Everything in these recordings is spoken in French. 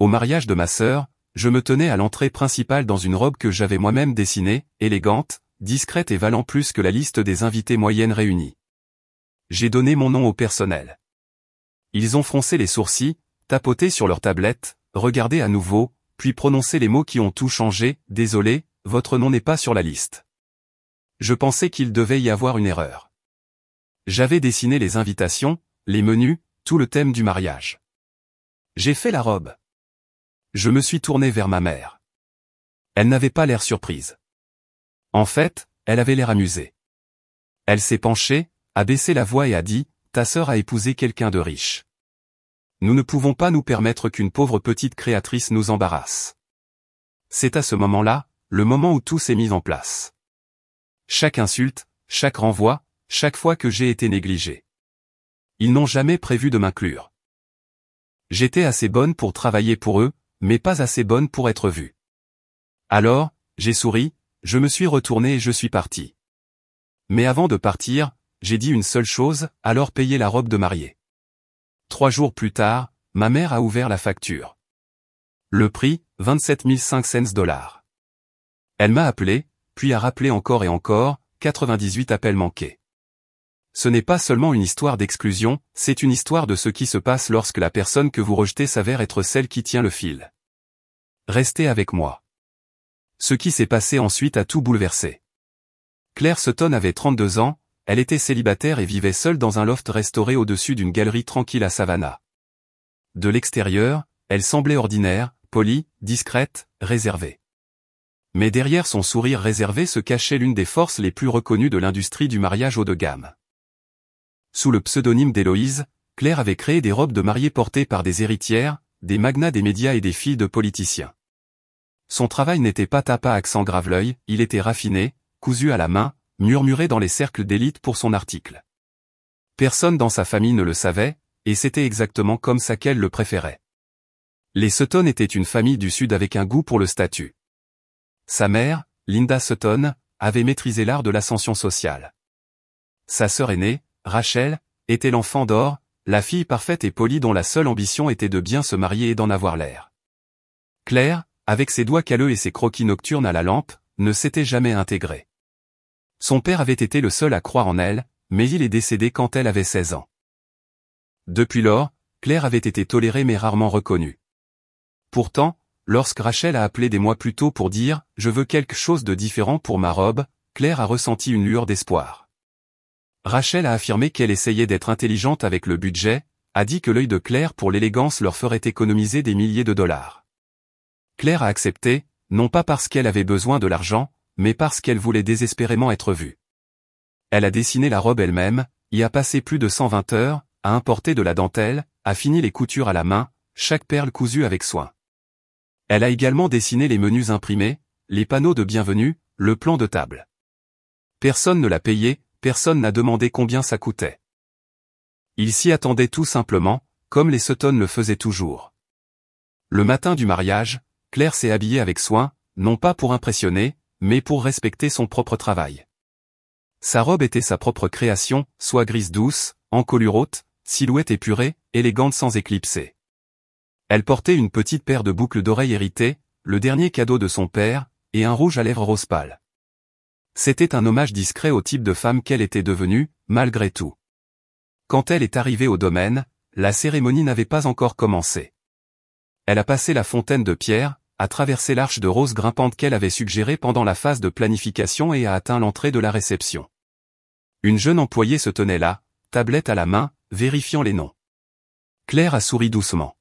Au mariage de ma sœur, je me tenais à l'entrée principale dans une robe que j'avais moi-même dessinée, élégante, discrète et valant plus que la liste des invités moyennes réunies. J'ai donné mon nom au personnel. Ils ont froncé les sourcils, tapoté sur leur tablette, regardé à nouveau, puis prononcé les mots qui ont tout changé. « Désolé, votre nom n'est pas sur la liste. » Je pensais qu'il devait y avoir une erreur. J'avais dessiné les invitations, les menus, tout le thème du mariage. J'ai fait la robe. Je me suis tourné vers ma mère. Elle n'avait pas l'air surprise. En fait, elle avait l'air amusée. Elle s'est penchée, a baissé la voix et a dit « Ta sœur a épousé quelqu'un de riche. Nous ne pouvons pas nous permettre qu'une pauvre petite créatrice nous embarrasse. » C'est à ce moment-là, le moment où tout s'est mis en place. Chaque insulte, chaque renvoi, chaque fois que j'ai été négligé. Ils n'ont jamais prévu de m'inclure. J'étais assez bonne pour travailler pour eux, mais pas assez bonne pour être vue. Alors, j'ai souri, je me suis retourné et je suis parti. Mais avant de partir, j'ai dit une seule chose, alors payez la robe de mariée. 3 jours plus tard, ma mère a ouvert la facture. Le prix, 27 500 $. Elle m'a appelé, puis a rappelé encore et encore, 98 appels manqués. Ce n'est pas seulement une histoire d'exclusion, c'est une histoire de ce qui se passe lorsque la personne que vous rejetez s'avère être celle qui tient le fil. Restez avec moi. Ce qui s'est passé ensuite a tout bouleversé. Claire Sutton avait 32 ans, elle était célibataire et vivait seule dans un loft restauré au-dessus d'une galerie tranquille à Savannah. De l'extérieur, elle semblait ordinaire, polie, discrète, réservée. Mais derrière son sourire réservé se cachait l'une des forces les plus reconnues de l'industrie du mariage haut de gamme. Sous le pseudonyme d'Héloïse, Claire avait créé des robes de mariée portées par des héritières, des magnats des médias et des filles de politiciens. Son travail n'était pas tapa accent grave-l'œil, il était raffiné, cousu à la main, murmuré dans les cercles d'élite pour son article. Personne dans sa famille ne le savait, et c'était exactement comme ça qu'elle le préférait. Les Sutton étaient une famille du Sud avec un goût pour le statut. Sa mère, Linda Sutton, avait maîtrisé l'art de l'ascension sociale. Sa sœur aînée, Rachel, était l'enfant d'or, la fille parfaite et polie dont la seule ambition était de bien se marier et d'en avoir l'air. Claire, avec ses doigts calleux et ses croquis nocturnes à la lampe, ne s'était jamais intégrée. Son père avait été le seul à croire en elle, mais il est décédé quand elle avait 16 ans. Depuis lors, Claire avait été tolérée mais rarement reconnue. Pourtant, lorsque Rachel a appelé des mois plus tôt pour dire « Je veux quelque chose de différent pour ma robe », Claire a ressenti une lueur d'espoir. Rachel a affirmé qu'elle essayait d'être intelligente avec le budget, a dit que l'œil de Claire pour l'élégance leur ferait économiser des milliers de dollars. Claire a accepté, non pas parce qu'elle avait besoin de l'argent, mais parce qu'elle voulait désespérément être vue. Elle a dessiné la robe elle-même, y a passé plus de 120 heures, a importé de la dentelle, a fini les coutures à la main, chaque perle cousue avec soin. Elle a également dessiné les menus imprimés, les panneaux de bienvenue, le plan de table. Personne ne l'a payé, personne n'a demandé combien ça coûtait. Il s'y attendait tout simplement, comme les Sutton le faisaient toujours. Le matin du mariage, Claire s'est habillée avec soin, non pas pour impressionner, mais pour respecter son propre travail. Sa robe était sa propre création, soie grise douce, encolure haute, silhouette épurée, élégante sans éclipser. Elle portait une petite paire de boucles d'oreilles héritées, le dernier cadeau de son père, et un rouge à lèvres rose pâle. C'était un hommage discret au type de femme qu'elle était devenue, malgré tout. Quand elle est arrivée au domaine, la cérémonie n'avait pas encore commencé. Elle a passé la fontaine de pierre, a traversé l'arche de rose grimpante qu'elle avait suggérée pendant la phase de planification et a atteint l'entrée de la réception. Une jeune employée se tenait là, tablette à la main, vérifiant les noms. Claire a souri doucement.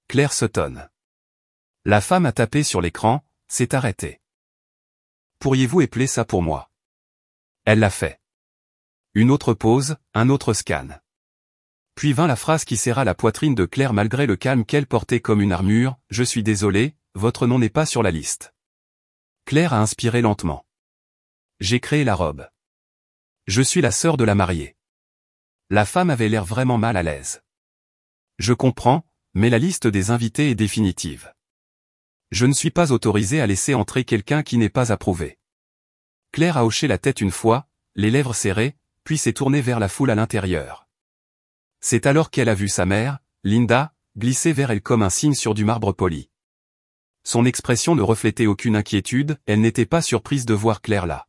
Claire Sutton. La femme a tapé sur l'écran, s'est arrêtée. Pourriez-vous épeler ça pour moi? Elle l'a fait. Une autre pause, un autre scan. Puis vint la phrase qui serra la poitrine de Claire malgré le calme qu'elle portait comme une armure, « Je suis désolé, votre nom n'est pas sur la liste. » Claire a inspiré lentement. J'ai créé la robe. Je suis la sœur de la mariée. La femme avait l'air vraiment mal à l'aise. Je comprends, mais la liste des invités est définitive. Je ne suis pas autorisé à laisser entrer quelqu'un qui n'est pas approuvé. Claire a hoché la tête une fois, les lèvres serrées, puis s'est tournée vers la foule à l'intérieur. C'est alors qu'elle a vu sa mère, Linda, glissait vers elle comme un signe sur du marbre poli. Son expression ne reflétait aucune inquiétude, elle n'était pas surprise de voir Claire là.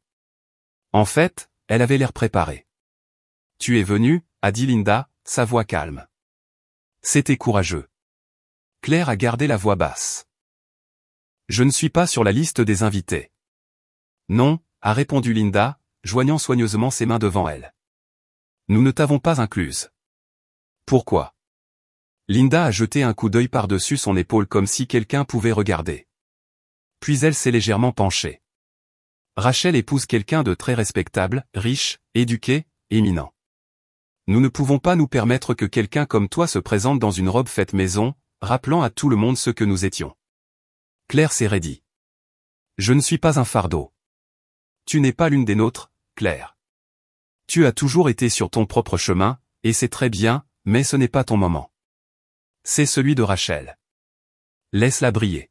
En fait, elle avait l'air préparée. « Tu es venue » a dit Linda, sa voix calme. C'était courageux. Claire a gardé la voix basse. « Je ne suis pas sur la liste des invités. »« Non » a répondu Linda, joignant soigneusement ses mains devant elle. « Nous ne t'avons pas incluse. »« Pourquoi ?» Linda a jeté un coup d'œil par-dessus son épaule comme si quelqu'un pouvait regarder. Puis elle s'est légèrement penchée. Rachel épouse quelqu'un de très respectable, riche, éduqué, éminent. Nous ne pouvons pas nous permettre que quelqu'un comme toi se présente dans une robe faite maison, rappelant à tout le monde ce que nous étions. Claire s'est raidie. Je ne suis pas un fardeau. Tu n'es pas l'une des nôtres, Claire. Tu as toujours été sur ton propre chemin, et c'est très bien, mais ce n'est pas ton moment. C'est celui de Rachel. Laisse-la briller.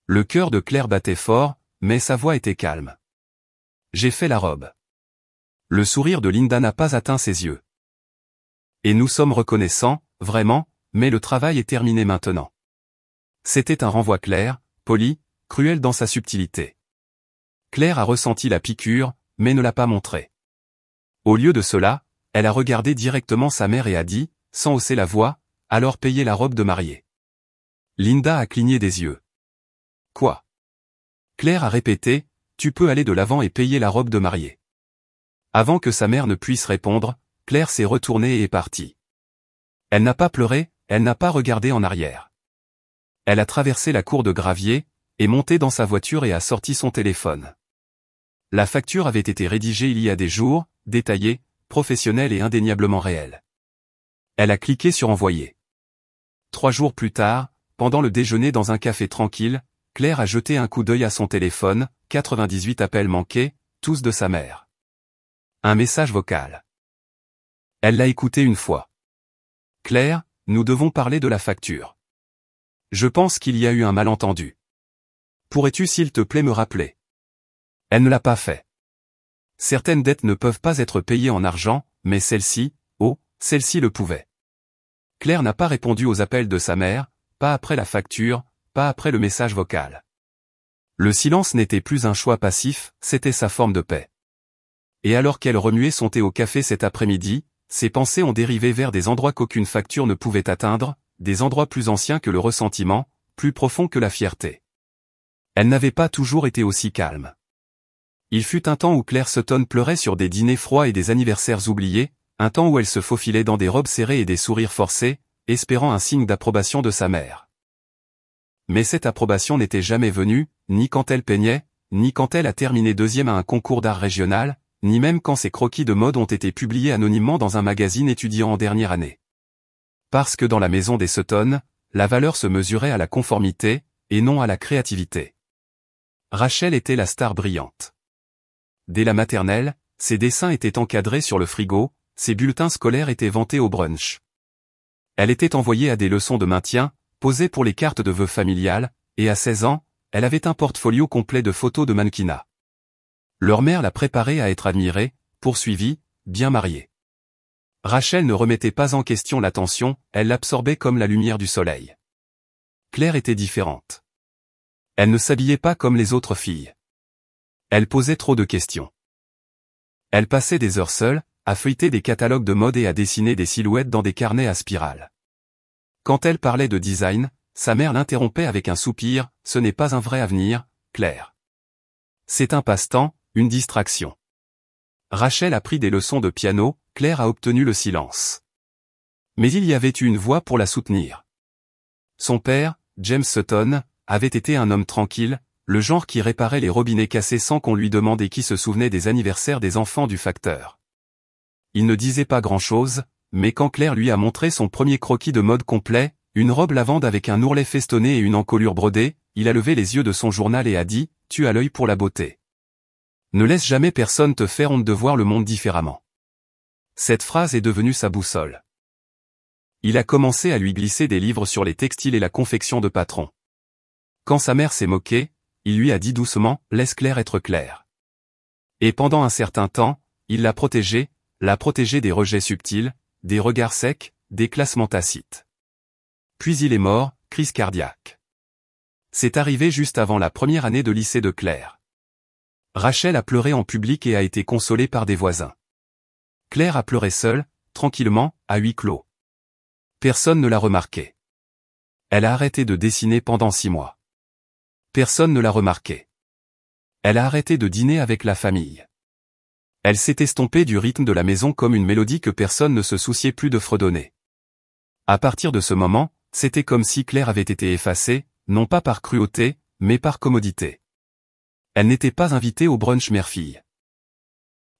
Le cœur de Claire battait fort, mais sa voix était calme. J'ai fait la robe. Le sourire de Linda n'a pas atteint ses yeux. Et nous sommes reconnaissants, vraiment, mais le travail est terminé maintenant. C'était un renvoi clair, poli, cruel dans sa subtilité. Claire a ressenti la piqûre, mais ne l'a pas montré. Au lieu de cela, elle a regardé directement sa mère et a dit, sans hausser la voix, alors payez la robe de mariée. Linda a cligné des yeux. Quoi? Claire a répété, tu peux aller de l'avant et payer la robe de mariée. Avant que sa mère ne puisse répondre, Claire s'est retournée et est partie. Elle n'a pas pleuré, elle n'a pas regardé en arrière. Elle a traversé la cour de gravier, est montée dans sa voiture et a sorti son téléphone. La facture avait été rédigée il y a des jours, détaillée, professionnelle et indéniablement réelle. Elle a cliqué sur envoyer. 3 jours plus tard, pendant le déjeuner dans un café tranquille, Claire a jeté un coup d'œil à son téléphone, 98 appels manqués, tous de sa mère. Un message vocal. Elle l'a écouté une fois. Claire, nous devons parler de la facture. Je pense qu'il y a eu un malentendu. Pourrais-tu s'il te plaît me rappeler? Elle ne l'a pas fait. Certaines dettes ne peuvent pas être payées en argent, mais celle-ci, oh, celle-ci le pouvait. Claire n'a pas répondu aux appels de sa mère, pas après la facture, pas après le message vocal. Le silence n'était plus un choix passif, c'était sa forme de paix. Et alors qu'elle remuait son thé au café cet après-midi, ses pensées ont dérivé vers des endroits qu'aucune facture ne pouvait atteindre, des endroits plus anciens que le ressentiment, plus profonds que la fierté. Elle n'avait pas toujours été aussi calme. Il fut un temps où Claire Sutton pleurait sur des dîners froids et des anniversaires oubliés, un temps où elle se faufilait dans des robes serrées et des sourires forcés, espérant un signe d'approbation de sa mère. Mais cette approbation n'était jamais venue, ni quand elle peignait, ni quand elle a terminé deuxième à un concours d'art régional, ni même quand ses croquis de mode ont été publiés anonymement dans un magazine étudiant en dernière année. Parce que dans la maison des Sutton, la valeur se mesurait à la conformité, et non à la créativité. Rachel était la star brillante. Dès la maternelle, ses dessins étaient encadrés sur le frigo, ses bulletins scolaires étaient vantés au brunch. Elle était envoyée à des leçons de maintien, posée pour les cartes de vœux familiales, et à 16 ans, elle avait un portfolio complet de photos de mannequinat. Leur mère l'a préparée à être admirée, poursuivie, bien mariée. Rachel ne remettait pas en question l'attention, elle l'absorbait comme la lumière du soleil. Claire était différente. Elle ne s'habillait pas comme les autres filles. Elle posait trop de questions. Elle passait des heures seule, à feuilleter des catalogues de mode et à dessiner des silhouettes dans des carnets à spirale. Quand elle parlait de design, sa mère l'interrompait avec un soupir, ce n'est pas un vrai avenir, Claire. C'est un passe-temps, une distraction. Rachel a pris des leçons de piano, Claire a obtenu le silence. Mais il y avait eu une voix pour la soutenir. Son père, James Sutton, avait été un homme tranquille, le genre qui réparait les robinets cassés sans qu'on lui demande et qui se souvenait des anniversaires des enfants du facteur. Il ne disait pas grand-chose, mais quand Claire lui a montré son premier croquis de mode complet, une robe lavande avec un ourlet festonné et une encolure brodée, il a levé les yeux de son journal et a dit « Tu as l'œil pour la beauté. Ne laisse jamais personne te faire honte de voir le monde différemment. » Cette phrase est devenue sa boussole. Il a commencé à lui glisser des livres sur les textiles et la confection de patron. Quand sa mère s'est moquée, il lui a dit doucement « Laisse Claire être Claire. » Et pendant un certain temps, il l'a protégée des rejets subtils, des regards secs, des classements tacites. Puis il est mort, crise cardiaque. C'est arrivé juste avant la première année de lycée de Claire. Rachel a pleuré en public et a été consolée par des voisins. Claire a pleuré seule, tranquillement, à huis clos. Personne ne l'a remarqué. Elle a arrêté de dessiner pendant 6 mois. Personne ne l'a remarqué. Elle a arrêté de dîner avec la famille. Elle s'est estompée du rythme de la maison comme une mélodie que personne ne se souciait plus de fredonner. À partir de ce moment, c'était comme si Claire avait été effacée, non pas par cruauté, mais par commodité. Elle n'était pas invitée au brunch mère-fille.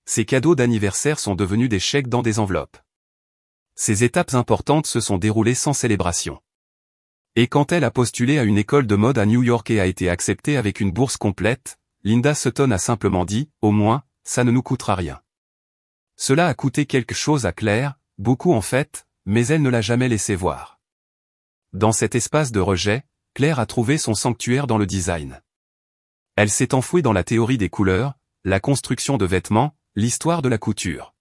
Ses cadeaux d'anniversaire sont devenus des chèques dans des enveloppes. Ces étapes importantes se sont déroulées sans célébration. Et quand elle a postulé à une école de mode à New York et a été acceptée avec une bourse complète, Linda Sutton a simplement dit, au moins, ça ne nous coûtera rien. Cela a coûté quelque chose à Claire, beaucoup en fait, mais elle ne l'a jamais laissé voir. Dans cet espace de rejet, Claire a trouvé son sanctuaire dans le design. Elle s'est enfouie dans la théorie des couleurs, la construction de vêtements, l'histoire de la couture.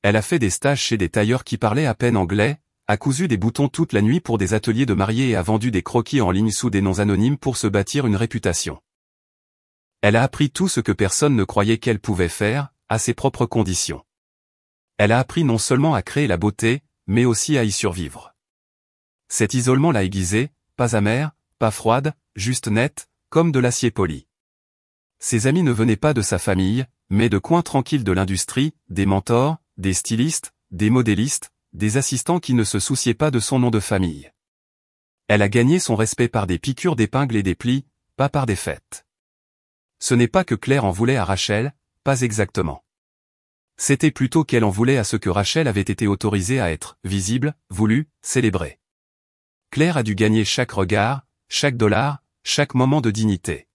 Elle a fait des stages chez des tailleurs qui parlaient à peine anglais, a cousu des boutons toute la nuit pour des ateliers de mariés et a vendu des croquis en ligne sous des noms anonymes pour se bâtir une réputation. Elle a appris tout ce que personne ne croyait qu'elle pouvait faire, à ses propres conditions. Elle a appris non seulement à créer la beauté, mais aussi à y survivre. Cet isolement l'a aiguisée, pas amère, pas froide, juste nette, comme de l'acier poli. Ses amis ne venaient pas de sa famille, mais de coins tranquilles de l'industrie, des mentors, des stylistes, des modélistes, des assistants qui ne se souciaient pas de son nom de famille. Elle a gagné son respect par des piqûres d'épingles et des plis, pas par des fêtes. Ce n'est pas que Claire en voulait à Rachel, pas exactement. C'était plutôt qu'elle en voulait à ce que Rachel avait été autorisée à être visible, voulue, célébrée. Claire a dû gagner chaque regard, chaque dollar, chaque moment de dignité.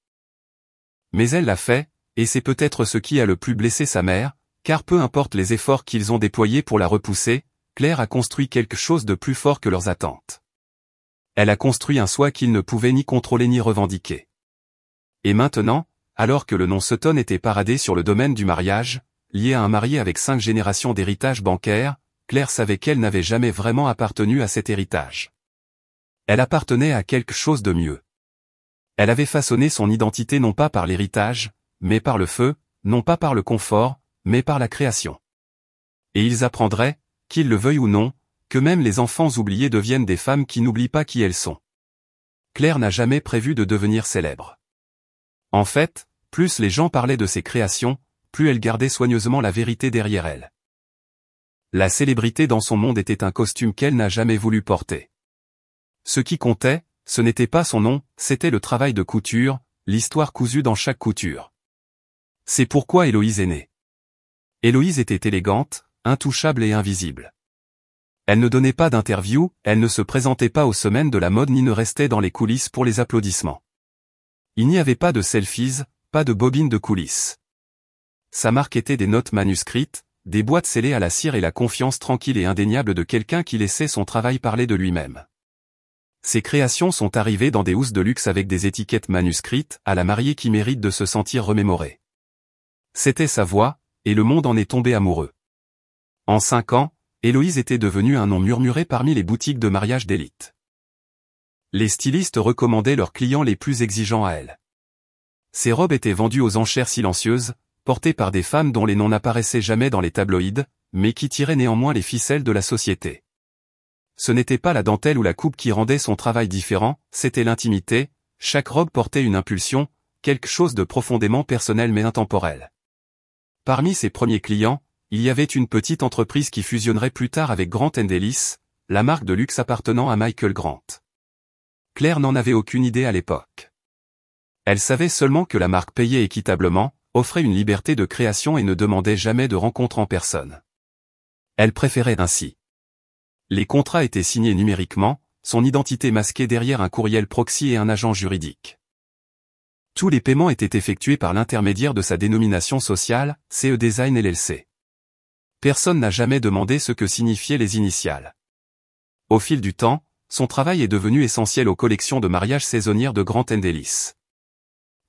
Mais elle l'a fait, et c'est peut-être ce qui a le plus blessé sa mère, car peu importe les efforts qu'ils ont déployés pour la repousser, Claire a construit quelque chose de plus fort que leurs attentes. Elle a construit un soi qu'ils ne pouvaient ni contrôler ni revendiquer. Et maintenant, alors que le nom Sutton était paradé sur le domaine du mariage, lié à un marié avec 5 générations d'héritage bancaire, Claire savait qu'elle n'avait jamais vraiment appartenu à cet héritage. Elle appartenait à quelque chose de mieux. Elle avait façonné son identité non pas par l'héritage, mais par le feu, non pas par le confort, mais par la création. Et ils apprendraient, qu'ils le veuillent ou non, que même les enfants oubliés deviennent des femmes qui n'oublient pas qui elles sont. Claire n'a jamais prévu de devenir célèbre. En fait, plus les gens parlaient de ses créations, plus elle gardait soigneusement la vérité derrière elle. La célébrité dans son monde était un costume qu'elle n'a jamais voulu porter. Ce qui comptait, ce n'était pas son nom, c'était le travail de couture, l'histoire cousue dans chaque couture. C'est pourquoi Héloïse est née. Héloïse était élégante, intouchable et invisible. Elle ne donnait pas d'interview, elle ne se présentait pas aux semaines de la mode ni ne restait dans les coulisses pour les applaudissements. Il n'y avait pas de selfies, pas de bobines de coulisses. Sa marque était des notes manuscrites, des boîtes scellées à la cire et la confiance tranquille et indéniable de quelqu'un qui laissait son travail parler de lui-même. Ses créations sont arrivées dans des housses de luxe avec des étiquettes manuscrites, à la mariée qui mérite de se sentir remémorée. C'était sa voix, et le monde en est tombé amoureux. En 5 ans, Héloïse était devenue un nom murmuré parmi les boutiques de mariage d'élite. Les stylistes recommandaient leurs clients les plus exigeants à elle. Ses robes étaient vendues aux enchères silencieuses, portées par des femmes dont les noms n'apparaissaient jamais dans les tabloïds, mais qui tiraient néanmoins les ficelles de la société. Ce n'était pas la dentelle ou la coupe qui rendait son travail différent, c'était l'intimité, chaque robe portait une impulsion, quelque chose de profondément personnel mais intemporel. Parmi ses premiers clients, il y avait une petite entreprise qui fusionnerait plus tard avec Grant & Ellis, la marque de luxe appartenant à Michael Grant. Claire n'en avait aucune idée à l'époque. Elle savait seulement que la marque payait équitablement, offrait une liberté de création et ne demandait jamais de rencontre en personne. Elle préférait ainsi. Les contrats étaient signés numériquement, son identité masquée derrière un courriel proxy et un agent juridique. Tous les paiements étaient effectués par l'intermédiaire de sa dénomination sociale, CE Design LLC. Personne n'a jamais demandé ce que signifiaient les initiales. Au fil du temps, son travail est devenu essentiel aux collections de mariage saisonnières de Grant & Ellis.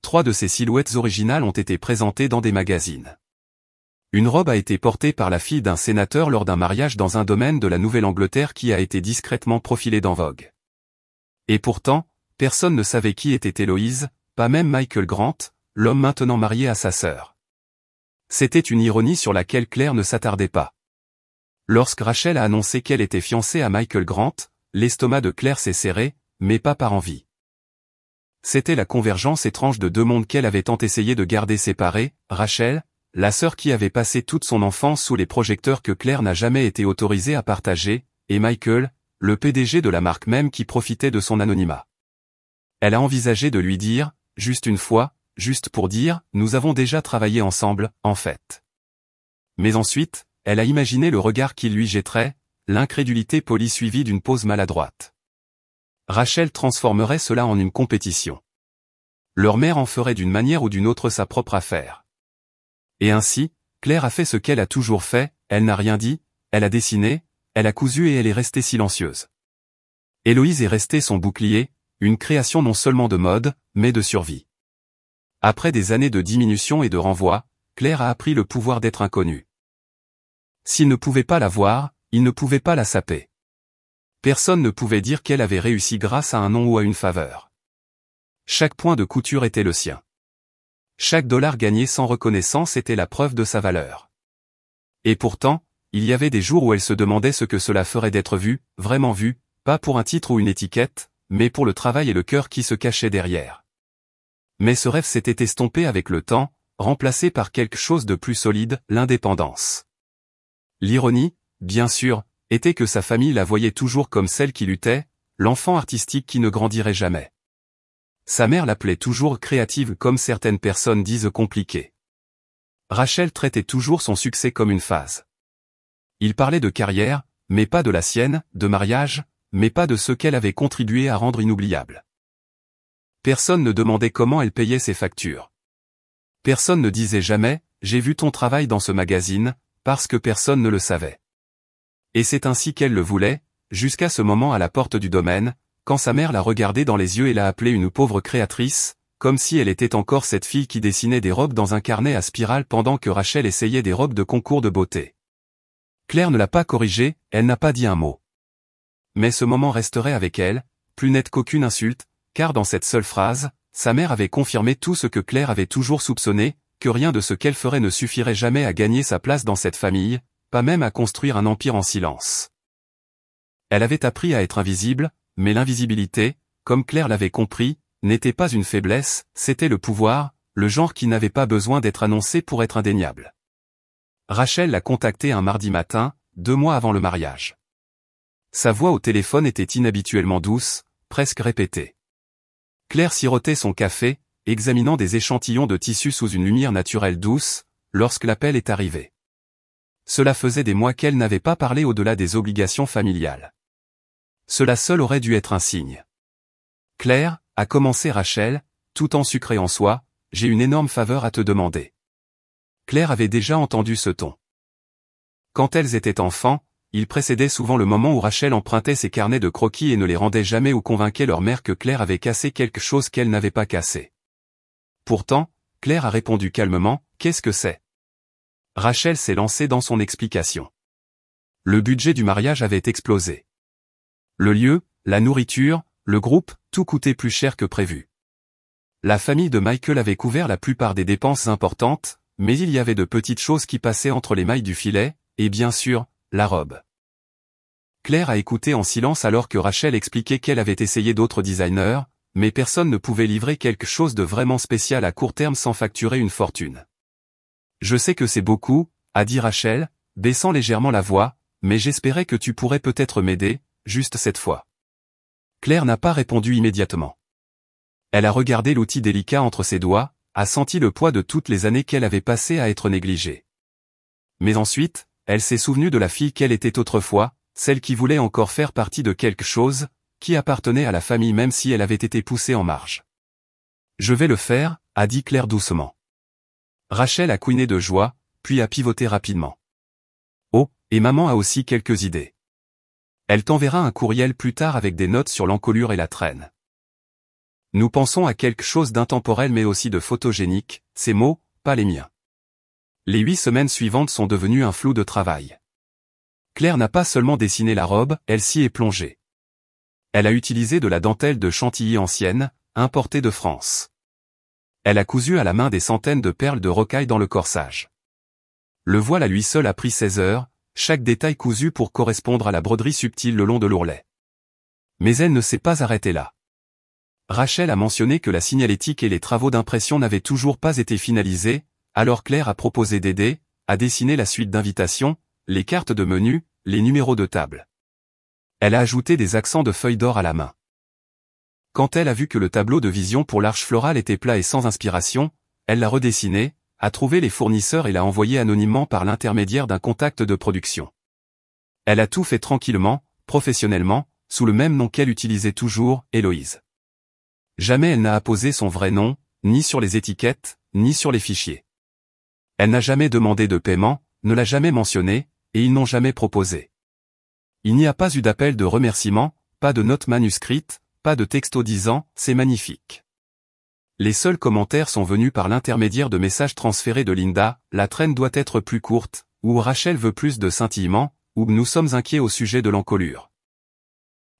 3 de ses silhouettes originales ont été présentées dans des magazines. Une robe a été portée par la fille d'un sénateur lors d'un mariage dans un domaine de la Nouvelle-Angleterre qui a été discrètement profilé dans Vogue. Et pourtant, personne ne savait qui était Héloïse, pas même Michael Grant, l'homme maintenant marié à sa sœur. C'était une ironie sur laquelle Claire ne s'attardait pas. Lorsque Rachel a annoncé qu'elle était fiancée à Michael Grant, l'estomac de Claire s'est serré, mais pas par envie. C'était la convergence étrange de deux mondes qu'elle avait tant essayé de garder séparés, Rachel, la sœur qui avait passé toute son enfance sous les projecteurs que Claire n'a jamais été autorisée à partager, et Michael, le PDG de la marque même qui profitait de son anonymat. Elle a envisagé de lui dire, juste une fois, juste pour dire, nous avons déjà travaillé ensemble, en fait. Mais ensuite, elle a imaginé le regard qu'il lui jetterait, l'incrédulité polie suivie d'une pause maladroite. Rachel transformerait cela en une compétition. Leur mère en ferait d'une manière ou d'une autre sa propre affaire. Et ainsi, Claire a fait ce qu'elle a toujours fait, elle n'a rien dit, elle a dessiné, elle a cousu et elle est restée silencieuse. Héloïse est restée son bouclier, une création non seulement de mode, mais de survie. Après des années de diminution et de renvoi, Claire a appris le pouvoir d'être inconnue. S'il ne pouvait pas la voir, il ne pouvait pas la saper. Personne ne pouvait dire qu'elle avait réussi grâce à un nom ou à une faveur. Chaque point de couture était le sien. Chaque dollar gagné sans reconnaissance était la preuve de sa valeur. Et pourtant, il y avait des jours où elle se demandait ce que cela ferait d'être vue, vraiment vue, pas pour un titre ou une étiquette, mais pour le travail et le cœur qui se cachaient derrière. Mais ce rêve s'était estompé avec le temps, remplacé par quelque chose de plus solide, l'indépendance. L'ironie, bien sûr, était que sa famille la voyait toujours comme celle qui luttait, l'enfant artistique qui ne grandirait jamais. Sa mère l'appelait toujours créative comme certaines personnes disent compliquée. Rachel traitait toujours son succès comme une phase. Il parlait de carrière, mais pas de la sienne, de mariage, mais pas de ce qu'elle avait contribué à rendre inoubliable. Personne ne demandait comment elle payait ses factures. Personne ne disait jamais, j'ai vu ton travail dans ce magazine, parce que personne ne le savait. Et c'est ainsi qu'elle le voulait, jusqu'à ce moment à la porte du domaine, quand sa mère l'a regardée dans les yeux et l'a appelée une pauvre créatrice, comme si elle était encore cette fille qui dessinait des robes dans un carnet à spirale pendant que Rachel essayait des robes de concours de beauté. Claire ne l'a pas corrigée, elle n'a pas dit un mot. Mais ce moment resterait avec elle, plus net qu'aucune insulte, car dans cette seule phrase, sa mère avait confirmé tout ce que Claire avait toujours soupçonné, que rien de ce qu'elle ferait ne suffirait jamais à gagner sa place dans cette famille, pas même à construire un empire en silence. Elle avait appris à être invisible, mais l'invisibilité, comme Claire l'avait compris, n'était pas une faiblesse, c'était le pouvoir, le genre qui n'avait pas besoin d'être annoncé pour être indéniable. Rachel l'a contacté un mardi matin, 2 mois avant le mariage. Sa voix au téléphone était inhabituellement douce, presque répétée. Claire sirotait son café, examinant des échantillons de tissu sous une lumière naturelle douce, lorsque l'appel est arrivé. Cela faisait des mois qu'elle n'avait pas parlé au-delà des obligations familiales. Cela seul aurait dû être un signe. Claire, a commencé Rachel, tout en sucré en soi, j'ai une énorme faveur à te demander. Claire avait déjà entendu ce ton. Quand elles étaient enfants, il précédait souvent le moment où Rachel empruntait ses carnets de croquis et ne les rendait jamais ou convainquait leur mère que Claire avait cassé quelque chose qu'elle n'avait pas cassé. Pourtant, Claire a répondu calmement, qu'est-ce que c'est ? Rachel s'est lancée dans son explication. Le budget du mariage avait explosé. Le lieu, la nourriture, le groupe, tout coûtait plus cher que prévu. La famille de Michael avait couvert la plupart des dépenses importantes, mais il y avait de petites choses qui passaient entre les mailles du filet, et bien sûr, la robe. Claire a écouté en silence alors que Rachel expliquait qu'elle avait essayé d'autres designers, mais personne ne pouvait livrer quelque chose de vraiment spécial à court terme sans facturer une fortune. Je sais que c'est beaucoup, a dit Rachel, baissant légèrement la voix, mais j'espérais que tu pourrais peut-être m'aider, juste cette fois. Claire n'a pas répondu immédiatement. Elle a regardé l'outil délicat entre ses doigts, a senti le poids de toutes les années qu'elle avait passées à être négligée. Mais ensuite, elle s'est souvenue de la fille qu'elle était autrefois, celle qui voulait encore faire partie de quelque chose, qui appartenait à la famille même si elle avait été poussée en marge. Je vais le faire, a dit Claire doucement. Rachel a couiné de joie, puis a pivoté rapidement. Oh, et maman a aussi quelques idées. Elle t'enverra un courriel plus tard avec des notes sur l'encolure et la traîne. Nous pensons à quelque chose d'intemporel mais aussi de photogénique, ces mots, pas les miens. Les 8 semaines suivantes sont devenues un flou de travail. Claire n'a pas seulement dessiné la robe, elle s'y est plongée. Elle a utilisé de la dentelle de Chantilly ancienne, importée de France. Elle a cousu à la main des centaines de perles de rocaille dans le corsage. Le voile à lui seul a pris 16 heures, chaque détail cousu pour correspondre à la broderie subtile le long de l'ourlet. Mais elle ne s'est pas arrêtée là. Rachel a mentionné que la signalétique et les travaux d'impression n'avaient toujours pas été finalisés, alors Claire a proposé d'aider, à dessiner la suite d'invitations, les cartes de menu, les numéros de table. Elle a ajouté des accents de feuilles d'or à la main. Quand elle a vu que le tableau de vision pour l'arche florale était plat et sans inspiration, elle l'a redessiné, a trouvé les fournisseurs et l'a envoyé anonymement par l'intermédiaire d'un contact de production. Elle a tout fait tranquillement, professionnellement, sous le même nom qu'elle utilisait toujours, Héloïse. Jamais elle n'a apposé son vrai nom, ni sur les étiquettes, ni sur les fichiers. Elle n'a jamais demandé de paiement, ne l'a jamais mentionné, et ils n'ont jamais proposé. Il n'y a pas eu d'appel de remerciement, pas de note manuscrite, pas de texto disant « c'est magnifique ». Les seuls commentaires sont venus par l'intermédiaire de messages transférés de Linda, la traîne doit être plus courte, ou Rachel veut plus de scintillement, ou nous sommes inquiets au sujet de l'encolure.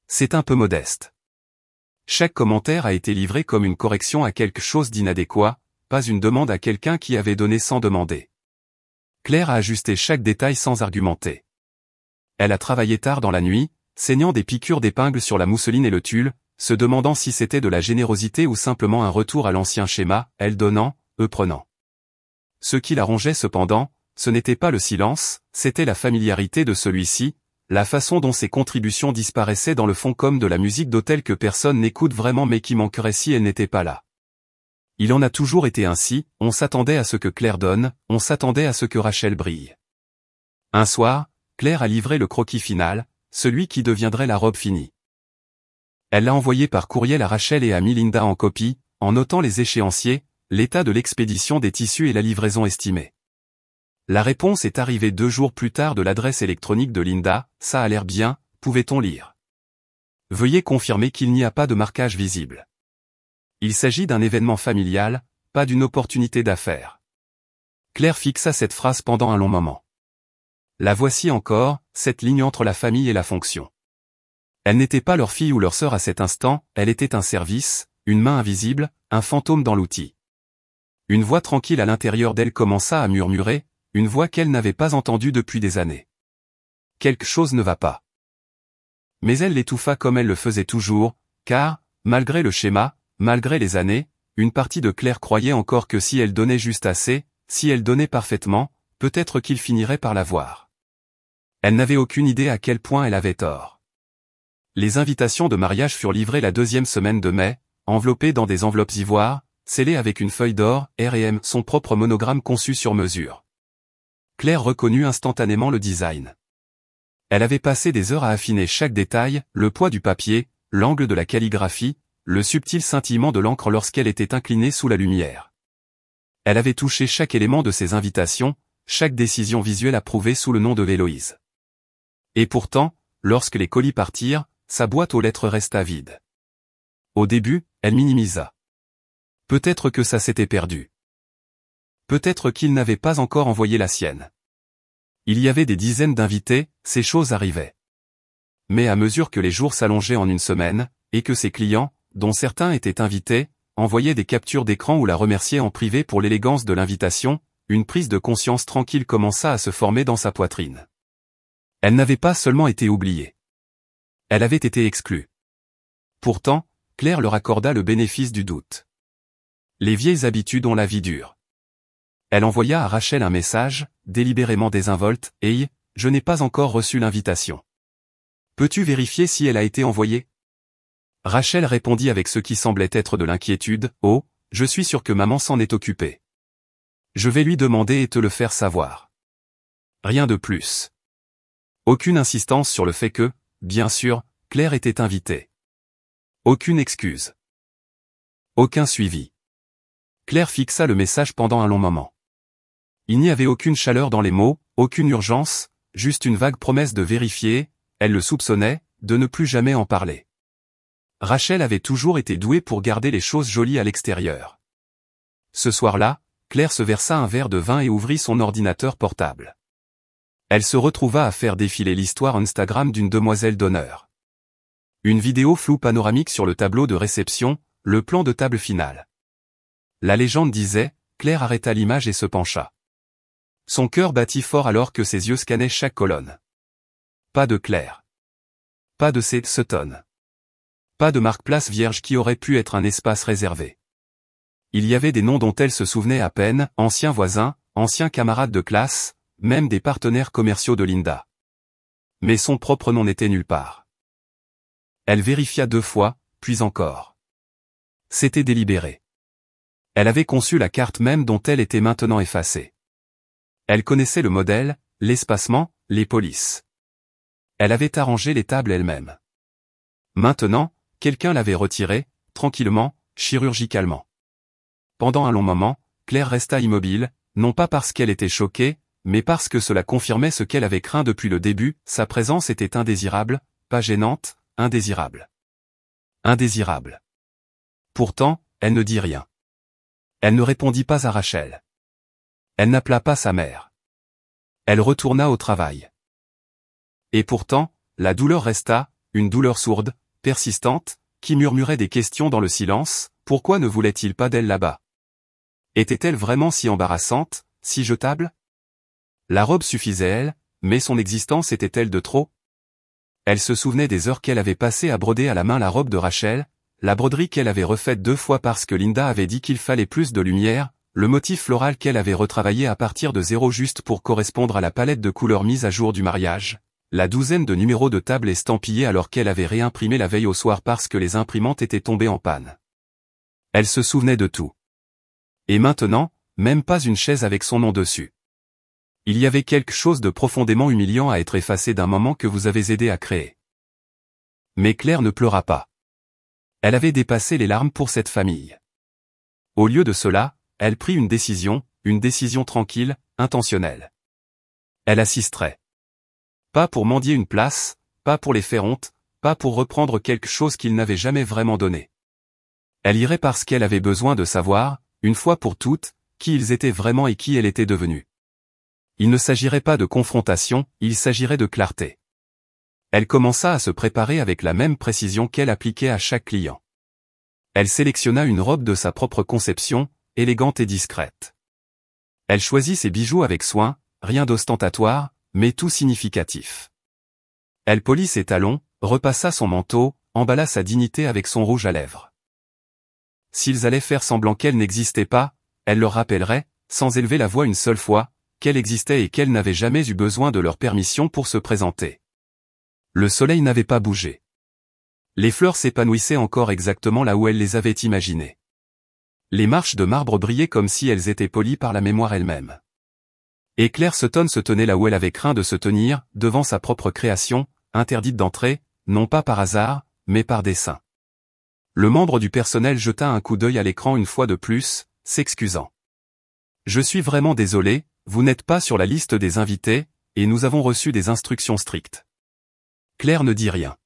C'est un peu modeste. Chaque commentaire a été livré comme une correction à quelque chose d'inadéquat, pas une demande à quelqu'un qui avait donné sans demander. Claire a ajusté chaque détail sans argumenter. Elle a travaillé tard dans la nuit, saignant des piqûres d'épingles sur la mousseline et le tulle, se demandant si c'était de la générosité ou simplement un retour à l'ancien schéma, elle donnant, eux prenant. Ce qui la rongeait cependant, ce n'était pas le silence, c'était la familiarité de celui-ci, la façon dont ses contributions disparaissaient dans le fond comme de la musique d'hôtel que personne n'écoute vraiment mais qui manquerait si elle n'était pas là. Il en a toujours été ainsi, on s'attendait à ce que Claire donne, on s'attendait à ce que Rachel brille. Un soir, Claire a livré le croquis final, celui qui deviendrait la robe finie. Elle l'a envoyé par courriel à Rachel et a mis Linda en copie, en notant les échéanciers, l'état de l'expédition des tissus et la livraison estimée. La réponse est arrivée 2 jours plus tard de l'adresse électronique de Linda, ça a l'air bien, pouvait-on lire. Veuillez confirmer qu'il n'y a pas de marquage visible. Il s'agit d'un événement familial, pas d'une opportunité d'affaires. Claire fixa cette phrase pendant un long moment. La voici encore, cette ligne entre la famille et la fonction. Elle n'était pas leur fille ou leur sœur à cet instant, elle était un service, une main invisible, un fantôme dans l'outil. Une voix tranquille à l'intérieur d'elle commença à murmurer, une voix qu'elle n'avait pas entendue depuis des années. Quelque chose ne va pas. Mais elle l'étouffa comme elle le faisait toujours, car, malgré le schéma, malgré les années, une partie de Claire croyait encore que si elle donnait juste assez, si elle donnait parfaitement, peut-être qu'il finirait par la voir. Elle n'avait aucune idée à quel point elle avait tort. Les invitations de mariage furent livrées la 2e semaine de mai, enveloppées dans des enveloppes ivoire, scellées avec une feuille d'or, R&M, son propre monogramme conçu sur mesure. Claire reconnut instantanément le design. Elle avait passé des heures à affiner chaque détail, le poids du papier, l'angle de la calligraphie, le subtil scintillement de l'encre lorsqu'elle était inclinée sous la lumière. Elle avait touché chaque élément de ses invitations, chaque décision visuelle approuvée sous le nom de Héloïse. Et pourtant, lorsque les colis partirent, sa boîte aux lettres resta vide. Au début, elle minimisa. Peut-être que ça s'était perdu. Peut-être qu'il n'avait pas encore envoyé la sienne. Il y avait des dizaines d'invités, ces choses arrivaient. Mais à mesure que les jours s'allongeaient en une semaine, et que ses clients, dont certains étaient invités, envoyaient des captures d'écran ou la remerciaient en privé pour l'élégance de l'invitation, une prise de conscience tranquille commença à se former dans sa poitrine. Elle n'avait pas seulement été oubliée. Elle avait été exclue. Pourtant, Claire leur accorda le bénéfice du doute. Les vieilles habitudes ont la vie dure. Elle envoya à Rachel un message, délibérément désinvolte, « Hey, je n'ai pas encore reçu l'invitation. Peux-tu vérifier si elle a été envoyée ?» Rachel répondit avec ce qui semblait être de l'inquiétude, « Oh, je suis sûr que maman s'en est occupée. Je vais lui demander et te le faire savoir. » Rien de plus. Aucune insistance sur le fait que, bien sûr, Claire était invitée. Aucune excuse. Aucun suivi. Claire fixa le message pendant un long moment. Il n'y avait aucune chaleur dans les mots, aucune urgence, juste une vague promesse de vérifier, elle le soupçonnait, de ne plus jamais en parler. Rachel avait toujours été douée pour garder les choses jolies à l'extérieur. Ce soir-là, Claire se versa un verre de vin et ouvrit son ordinateur portable. Elle se retrouva à faire défiler l'histoire Instagram d'une demoiselle d'honneur. Une vidéo floue panoramique sur le tableau de réception, le plan de table final. La légende disait, Claire arrêta l'image et se pencha. Son cœur battit fort alors que ses yeux scannaient chaque colonne. Pas de Claire. Pas de Sutton. Pas de marque-place vierge qui aurait pu être un espace réservé. Il y avait des noms dont elle se souvenait à peine, anciens voisins, anciens camarades de classe, même des partenaires commerciaux de Linda. Mais son propre nom n'était nulle part. Elle vérifia 2 fois, puis encore. C'était délibéré. Elle avait conçu la carte même dont elle était maintenant effacée. Elle connaissait le modèle, l'espacement, les polices. Elle avait arrangé les tables elle-même. Maintenant, quelqu'un l'avait retirée, tranquillement, chirurgicalement. Pendant un long moment, Claire resta immobile, non pas parce qu'elle était choquée, mais parce que cela confirmait ce qu'elle avait craint depuis le début, sa présence était indésirable, pas gênante, indésirable. Indésirable. Pourtant, elle ne dit rien. Elle ne répondit pas à Rachel. Elle n'appela pas sa mère. Elle retourna au travail. Et pourtant, la douleur resta, une douleur sourde, persistante, qui murmurait des questions dans le silence, pourquoi ne voulait-il pas d'elle là-bas? Était-elle vraiment si embarrassante, si jetable? La robe suffisait elle, mais son existence était-elle de trop? Elle se souvenait des heures qu'elle avait passées à broder à la main la robe de Rachel, la broderie qu'elle avait refaite 2 fois parce que Linda avait dit qu'il fallait plus de lumière, le motif floral qu'elle avait retravaillé à partir de 0 juste pour correspondre à la palette de couleurs mise à jour du mariage, la douzaine de numéros de table estampillés alors qu'elle avait réimprimé la veille au soir parce que les imprimantes étaient tombées en panne. Elle se souvenait de tout. Et maintenant, même pas une chaise avec son nom dessus. Il y avait quelque chose de profondément humiliant à être effacé d'un moment que vous avez aidé à créer. Mais Claire ne pleura pas. Elle avait dépassé les larmes pour cette famille. Au lieu de cela, elle prit une décision tranquille, intentionnelle. Elle assisterait. Pas pour mendier une place, pas pour les faire honte, pas pour reprendre quelque chose qu'ils n'avaient jamais vraiment donné. Elle irait parce qu'elle avait besoin de savoir, une fois pour toutes, qui ils étaient vraiment et qui elle était devenue. Il ne s'agirait pas de confrontation, il s'agirait de clarté. Elle commença à se préparer avec la même précision qu'elle appliquait à chaque client. Elle sélectionna une robe de sa propre conception, élégante et discrète. Elle choisit ses bijoux avec soin, rien d'ostentatoire, mais tout significatif. Elle polit ses talons, repassa son manteau, emballa sa dignité avec son rouge à lèvres. S'ils allaient faire semblant qu'elle n'existait pas, elle leur rappellerait, sans élever la voix une seule fois, qu'elle existait et qu'elle n'avait jamais eu besoin de leur permission pour se présenter. Le soleil n'avait pas bougé. Les fleurs s'épanouissaient encore exactement là où elle les avait imaginées. Les marches de marbre brillaient comme si elles étaient polies par la mémoire elle-même. Et Claire Sutton se tenait là où elle avait craint de se tenir, devant sa propre création, interdite d'entrer, non pas par hasard, mais par dessein. Le membre du personnel jeta un coup d'œil à l'écran une fois de plus, s'excusant. « Je suis vraiment désolé, vous n'êtes pas sur la liste des invités, et nous avons reçu des instructions strictes. » Claire ne dit rien.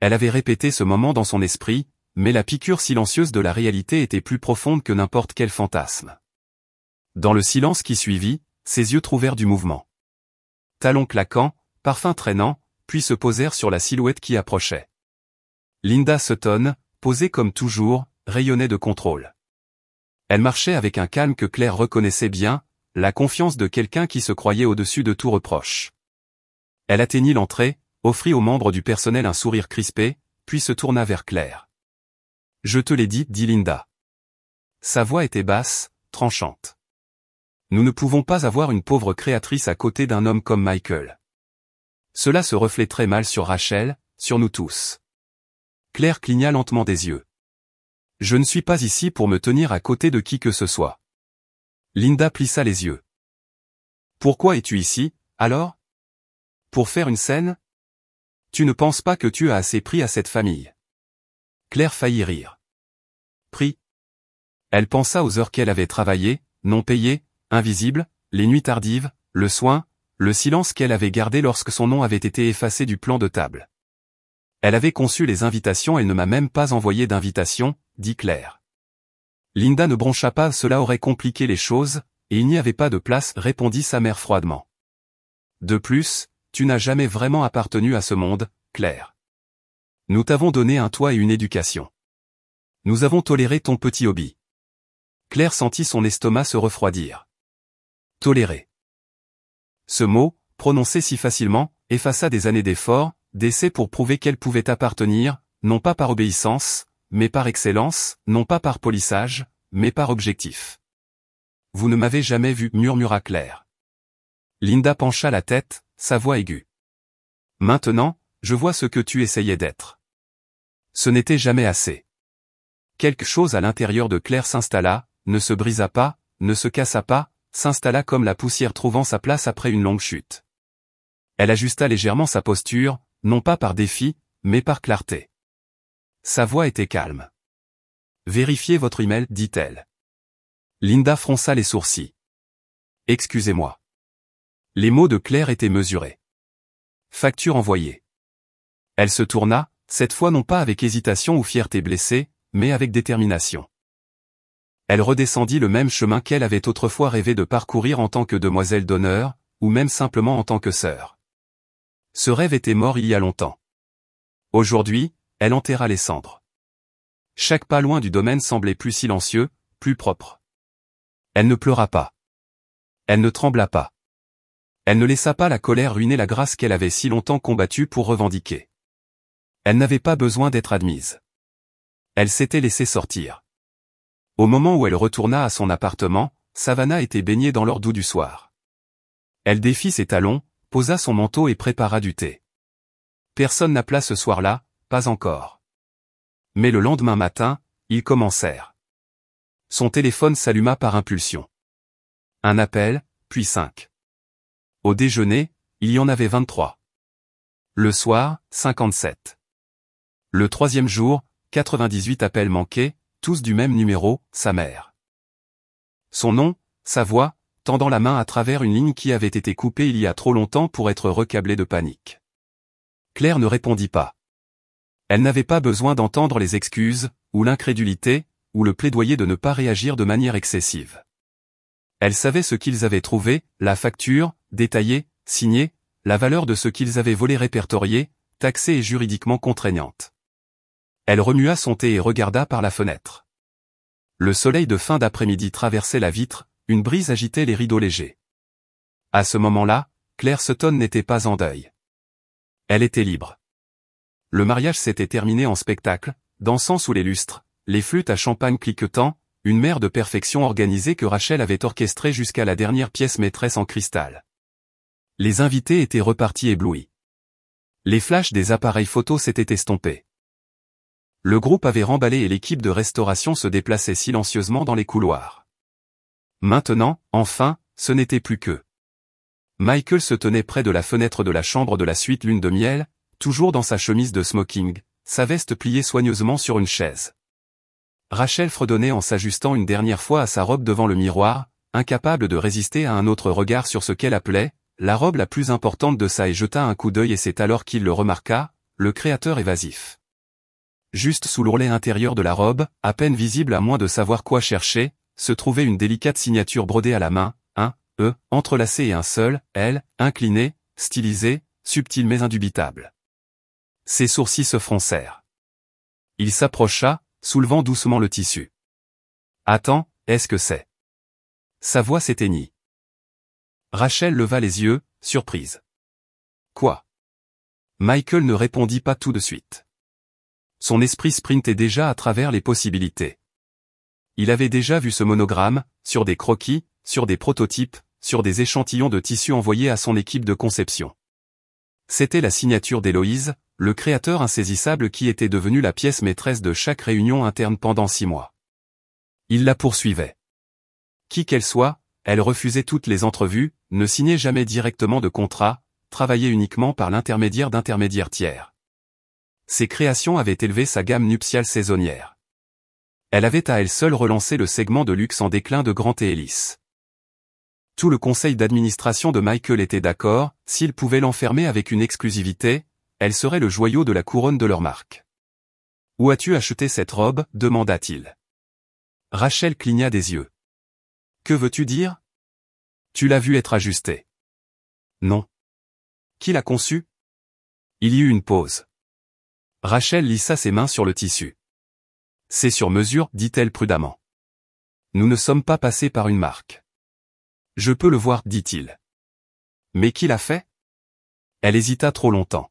Elle avait répété ce moment dans son esprit, mais la piqûre silencieuse de la réalité était plus profonde que n'importe quel fantasme. Dans le silence qui suivit, ses yeux trouvèrent du mouvement. Talons claquants, parfum traînant, puis se posèrent sur la silhouette qui approchait. Linda Sutton, posée comme toujours, rayonnait de contrôle. Elle marchait avec un calme que Claire reconnaissait bien, la confiance de quelqu'un qui se croyait au-dessus de tout reproche. Elle atteignit l'entrée, offrit aux membres du personnel un sourire crispé, puis se tourna vers Claire. « Je te l'ai dit, dit Linda. » Sa voix était basse, tranchante. Nous ne pouvons pas avoir une pauvre créatrice à côté d'un homme comme Michael. Cela se reflèterait mal sur Rachel, sur nous tous. Claire cligna lentement des yeux. Je ne suis pas ici pour me tenir à côté de qui que ce soit. Linda plissa les yeux. Pourquoi es-tu ici, alors? Pour faire une scène? Tu ne penses pas que tu as assez pris à cette famille? Claire faillit rire. Pris? Elle pensa aux heures qu'elle avait travaillées, non payées, invisibles, les nuits tardives, le soin, le silence qu'elle avait gardé lorsque son nom avait été effacé du plan de table. Elle avait conçu les invitations, elle ne m'a même pas envoyé d'invitation, dit Claire. Linda ne broncha pas, cela aurait compliqué les choses, et il n'y avait pas de place, répondit sa mère froidement. De plus, tu n'as jamais vraiment appartenu à ce monde, Claire. Nous t'avons donné un toit et une éducation. Nous avons toléré ton petit hobby. Claire sentit son estomac se refroidir. Tolérer. Ce mot, prononcé si facilement, effaça des années d'efforts, d'essais pour prouver qu'elle pouvait appartenir, non pas par obéissance, mais par excellence, non pas par polissage, mais par objectif. Vous ne m'avez jamais vu, murmura Claire. Linda pencha la tête, sa voix aiguë. Maintenant, je vois ce que tu essayais d'être. Ce n'était jamais assez. Quelque chose à l'intérieur de Claire s'installa, ne se brisa pas, ne se cassa pas, s'installa comme la poussière trouvant sa place après une longue chute. Elle ajusta légèrement sa posture, non pas par défi, mais par clarté. Sa voix était calme. Vérifiez votre email, dit-elle. Linda fronça les sourcils. Excusez-moi. Les mots de Claire étaient mesurés. Facture envoyée. Elle se tourna, cette fois non pas avec hésitation ou fierté blessée, mais avec détermination. Elle redescendit le même chemin qu'elle avait autrefois rêvé de parcourir en tant que demoiselle d'honneur, ou même simplement en tant que sœur. Ce rêve était mort il y a longtemps. Aujourd'hui, elle enterra les cendres. Chaque pas loin du domaine semblait plus silencieux, plus propre. Elle ne pleura pas. Elle ne trembla pas. Elle ne laissa pas la colère ruiner la grâce qu'elle avait si longtemps combattue pour revendiquer. Elle n'avait pas besoin d'être admise. Elle s'était laissée sortir. Au moment où elle retourna à son appartement, Savannah était baignée dans l'or doux du soir. Elle défit ses talons, posa son manteau et prépara du thé. Personne n'appela ce soir-là, pas encore. Mais le lendemain matin, ils commencèrent. Son téléphone s'alluma par impulsion. Un appel, puis 5. Au déjeuner, il y en avait 23. Le soir, 57. Le troisième jour, 98 appels manqués, tous du même numéro, sa mère. Son nom, sa voix, tendant la main à travers une ligne qui avait été coupée il y a trop longtemps pour être recablée de panique. Claire ne répondit pas. Elle n'avait pas besoin d'entendre les excuses, ou l'incrédulité, ou le plaidoyer de ne pas réagir de manière excessive. Elle savait ce qu'ils avaient trouvé, la facture, détaillée, signée, la valeur de ce qu'ils avaient volé répertoriée, taxée et juridiquement contraignante. Elle remua son thé et regarda par la fenêtre. Le soleil de fin d'après-midi traversait la vitre, une brise agitait les rideaux légers. À ce moment-là, Claire Sutton n'était pas en deuil. Elle était libre. Le mariage s'était terminé en spectacle, dansant sous les lustres, les flûtes à champagne cliquetant, une mer de perfection organisée que Rachel avait orchestrée jusqu'à la dernière pièce maîtresse en cristal. Les invités étaient repartis éblouis. Les flashs des appareils photos s'étaient estompés. Le groupe avait remballé et l'équipe de restauration se déplaçait silencieusement dans les couloirs. Maintenant, enfin, ce n'était plus qu'eux. Michael se tenait près de la fenêtre de la chambre de la suite lune de miel, toujours dans sa chemise de smoking, sa veste pliée soigneusement sur une chaise. Rachel fredonnait en s'ajustant une dernière fois à sa robe devant le miroir, incapable de résister à un autre regard sur ce qu'elle appelait la robe la plus importante de ça et jeta un coup d'œil et c'est alors qu'il le remarqua, le créateur évasif. Juste sous l'ourlet intérieur de la robe, à peine visible à moins de savoir quoi chercher, se trouvait une délicate signature brodée à la main, un E entrelacé et un seul L, incliné, stylisé, subtil mais indubitable. Ses sourcils se froncèrent. Il s'approcha, soulevant doucement le tissu. Attends, est-ce que c'est? Sa voix s'éteignit. Rachel leva les yeux, surprise. Quoi? Michael ne répondit pas tout de suite. Son esprit sprintait déjà à travers les possibilités. Il avait déjà vu ce monogramme, sur des croquis, sur des prototypes, sur des échantillons de tissu envoyés à son équipe de conception. C'était la signature d'Héloïse, le créateur insaisissable qui était devenu la pièce maîtresse de chaque réunion interne pendant 6 mois. Il la poursuivait. Qui qu'elle soit, elle refusait toutes les entrevues, ne signait jamais directement de contrat, travaillait uniquement par l'intermédiaire d'intermédiaires tiers. Ses créations avaient élevé sa gamme nuptiale saisonnière. Elle avait à elle seule relancé le segment de luxe en déclin de Grant et Ellis. Tout le conseil d'administration de Michael était d'accord, s'il pouvait l'enfermer avec une exclusivité, elle serait le joyau de la couronne de leur marque. « Où as-tu acheté cette robe ?» demanda-t-il. Rachel cligna des yeux. « Que veux-tu dire ? Tu l'as vu être ajustée. »« Non. » « Qui l'a conçue ?» Il y eut une pause. Rachel lissa ses mains sur le tissu. C'est sur mesure, dit-elle prudemment. Nous ne sommes pas passés par une marque. Je peux le voir, dit-il. Mais qui l'a fait? Elle hésita trop longtemps.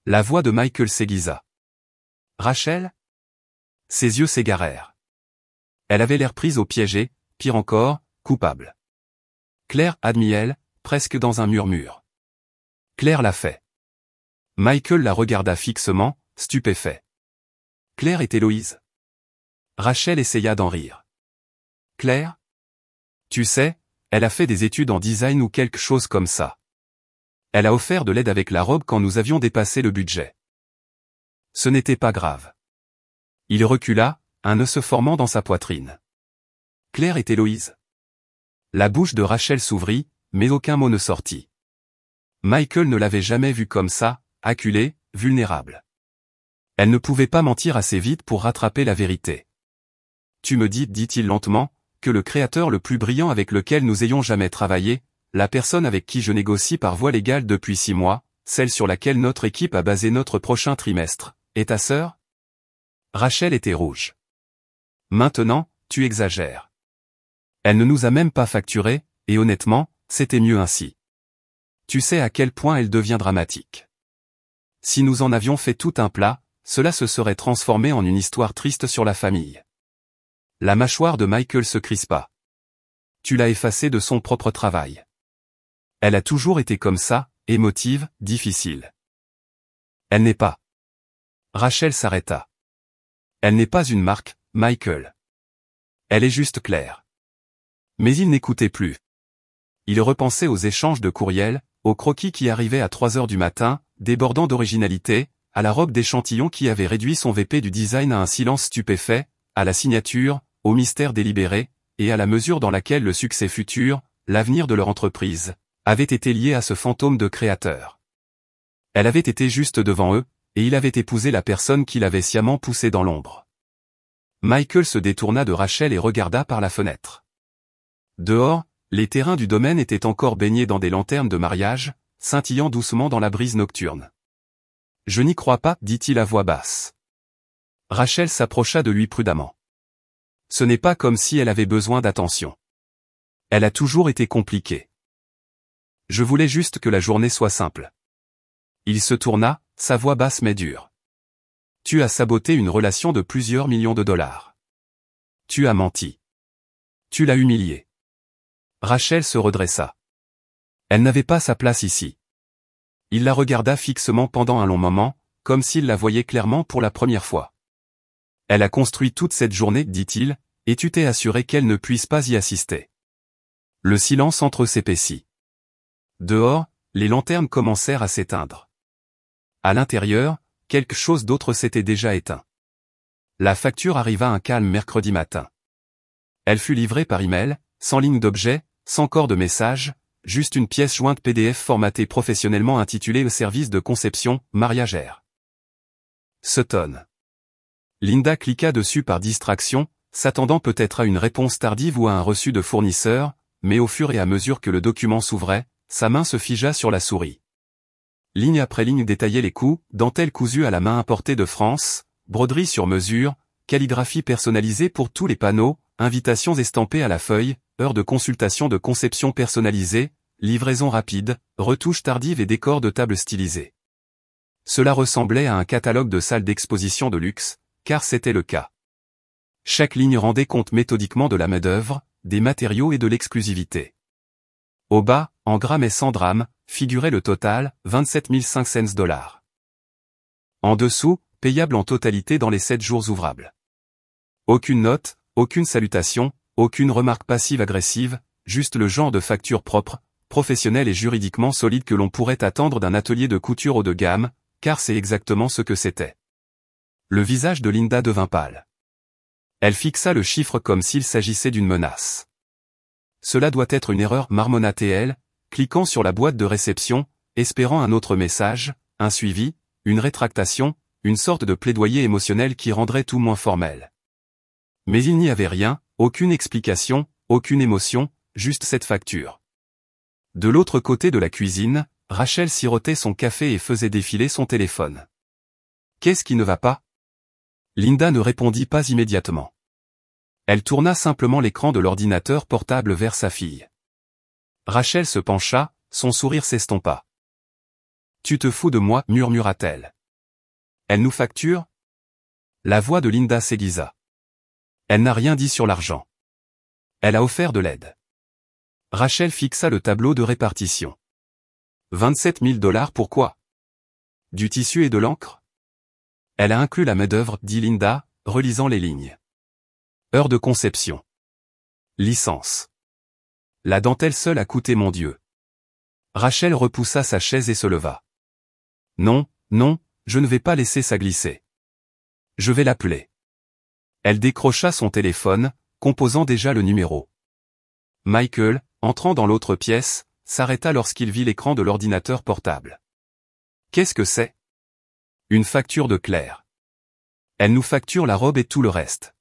La voix de Michael s'aiguisa. Rachel? Ses yeux s'égarèrent. Elle avait l'air prise au piège et, pire encore, coupable. Claire, admit-elle, presque dans un murmure. Claire l'a fait. Michael la regarda fixement, stupéfait. Claire est Héloïse. Rachel essaya d'en rire. Claire? Tu sais, elle a fait des études en design ou quelque chose comme ça. Elle a offert de l'aide avec la robe quand nous avions dépassé le budget. Ce n'était pas grave. Il recula, un nœud se formant dans sa poitrine. Claire est Héloïse. La bouche de Rachel s'ouvrit, mais aucun mot ne sortit. Michael ne l'avait jamais vue comme ça, acculée, vulnérable. Elle ne pouvait pas mentir assez vite pour rattraper la vérité. Tu me dis, dit-il lentement, que le créateur le plus brillant avec lequel nous ayons jamais travaillé, la personne avec qui je négocie par voie légale depuis 6 mois, celle sur laquelle notre équipe a basé notre prochain trimestre, est ta sœur? Rachel était rouge. Maintenant, tu exagères. Elle ne nous a même pas facturé, et honnêtement, c'était mieux ainsi. Tu sais à quel point elle devient dramatique. Si nous en avions fait tout un plat, cela se serait transformé en une histoire triste sur la famille. La mâchoire de Michael se crispa. Tu l'as effacée de son propre travail. Elle a toujours été comme ça, émotive, difficile. Elle n'est pas. Rachel s'arrêta. Elle n'est pas une marque, Michael. Elle est juste Claire. Mais il n'écoutait plus. Il repensait aux échanges de courriels, aux croquis qui arrivaient à 3 heures du matin, débordant d'originalité, à la robe d'échantillon qui avait réduit son VP du design à un silence stupéfait, à la signature, au mystère délibéré, et à la mesure dans laquelle le succès futur, l'avenir de leur entreprise, avait été lié à ce fantôme de créateur. Elle avait été juste devant eux, et il avait épousé la personne qui l'avait sciemment poussé dans l'ombre. Michael se détourna de Rachel et regarda par la fenêtre. Dehors, les terrains du domaine étaient encore baignés dans des lanternes de mariage, scintillant doucement dans la brise nocturne. Je n'y crois pas, dit-il à voix basse. Rachel s'approcha de lui prudemment. Ce n'est pas comme si elle avait besoin d'attention. Elle a toujours été compliquée. Je voulais juste que la journée soit simple. Il se tourna, sa voix basse mais dure. Tu as saboté une relation de plusieurs millions de dollars. Tu as menti. Tu l'as humiliée. Rachel se redressa. Elle n'avait pas sa place ici. Il la regarda fixement pendant un long moment, comme s'il la voyait clairement pour la première fois. Elle a construit toute cette journée, dit-il, et tu t'es assuré qu'elle ne puisse pas y assister. Le silence entre eux s'épaissit. Dehors, les lanternes commencèrent à s'éteindre. À l'intérieur, quelque chose d'autre s'était déjà éteint. La facture arriva un calme mercredi matin. Elle fut livrée par email, sans ligne d'objet, sans corps de message, juste une pièce jointe PDF formatée professionnellement intitulée « Service de conception, mariage R. Sutton ». Linda cliqua dessus par distraction, s'attendant peut-être à une réponse tardive ou à un reçu de fournisseur, mais au fur et à mesure que le document s'ouvrait, sa main se figea sur la souris. Ligne après ligne détaillait les coûts, dentelle cousue à la main importée de France, broderie sur mesure, calligraphie personnalisée pour tous les panneaux, invitations estampées à la feuille, heures de consultation de conception personnalisée, livraison rapide, retouches tardives et décors de table stylisés. Cela ressemblait à un catalogue de salle d'exposition de luxe, car c'était le cas. Chaque ligne rendait compte méthodiquement de la main-d'œuvre, des matériaux et de l'exclusivité. Au bas, en grammes et sans drames, figurait le total, 27 500 $. En dessous, payable en totalité dans les 7 jours ouvrables. Aucune note, aucune salutation, aucune remarque passive-agressive, juste le genre de facture propre, professionnelle et juridiquement solide que l'on pourrait attendre d'un atelier de couture haut de gamme, car c'est exactement ce que c'était. Le visage de Linda devint pâle. Elle fixa le chiffre comme s'il s'agissait d'une menace. Cela doit être une erreur, marmonna-t-elle, cliquant sur la boîte de réception, espérant un autre message, un suivi, une rétractation, une sorte de plaidoyer émotionnel qui rendrait tout moins formel. Mais il n'y avait rien, aucune explication, aucune émotion, juste cette facture. De l'autre côté de la cuisine, Rachel sirotait son café et faisait défiler son téléphone. Qu'est-ce qui ne va pas? Linda ne répondit pas immédiatement. Elle tourna simplement l'écran de l'ordinateur portable vers sa fille. Rachel se pencha, son sourire s'estompa. Tu te fous de moi, murmura-t-elle. Elle nous facture? La voix de Linda s'aiguisa. Elle n'a rien dit sur l'argent. Elle a offert de l'aide. Rachel fixa le tableau de répartition. 27 000 $, pourquoi? Du tissu et de l'encre? Elle a inclus la main-d'œuvre, dit Linda, relisant les lignes. Heure de conception. Licence. La dentelle seule a coûté mon Dieu. Rachel repoussa sa chaise et se leva. Non, non, je ne vais pas laisser ça glisser. Je vais l'appeler. Elle décrocha son téléphone, composant déjà le numéro. Michael, entrant dans l'autre pièce, s'arrêta lorsqu'il vit l'écran de l'ordinateur portable. Qu'est-ce que c'est? Une facture de Claire. Elle nous facture la robe et tout le reste.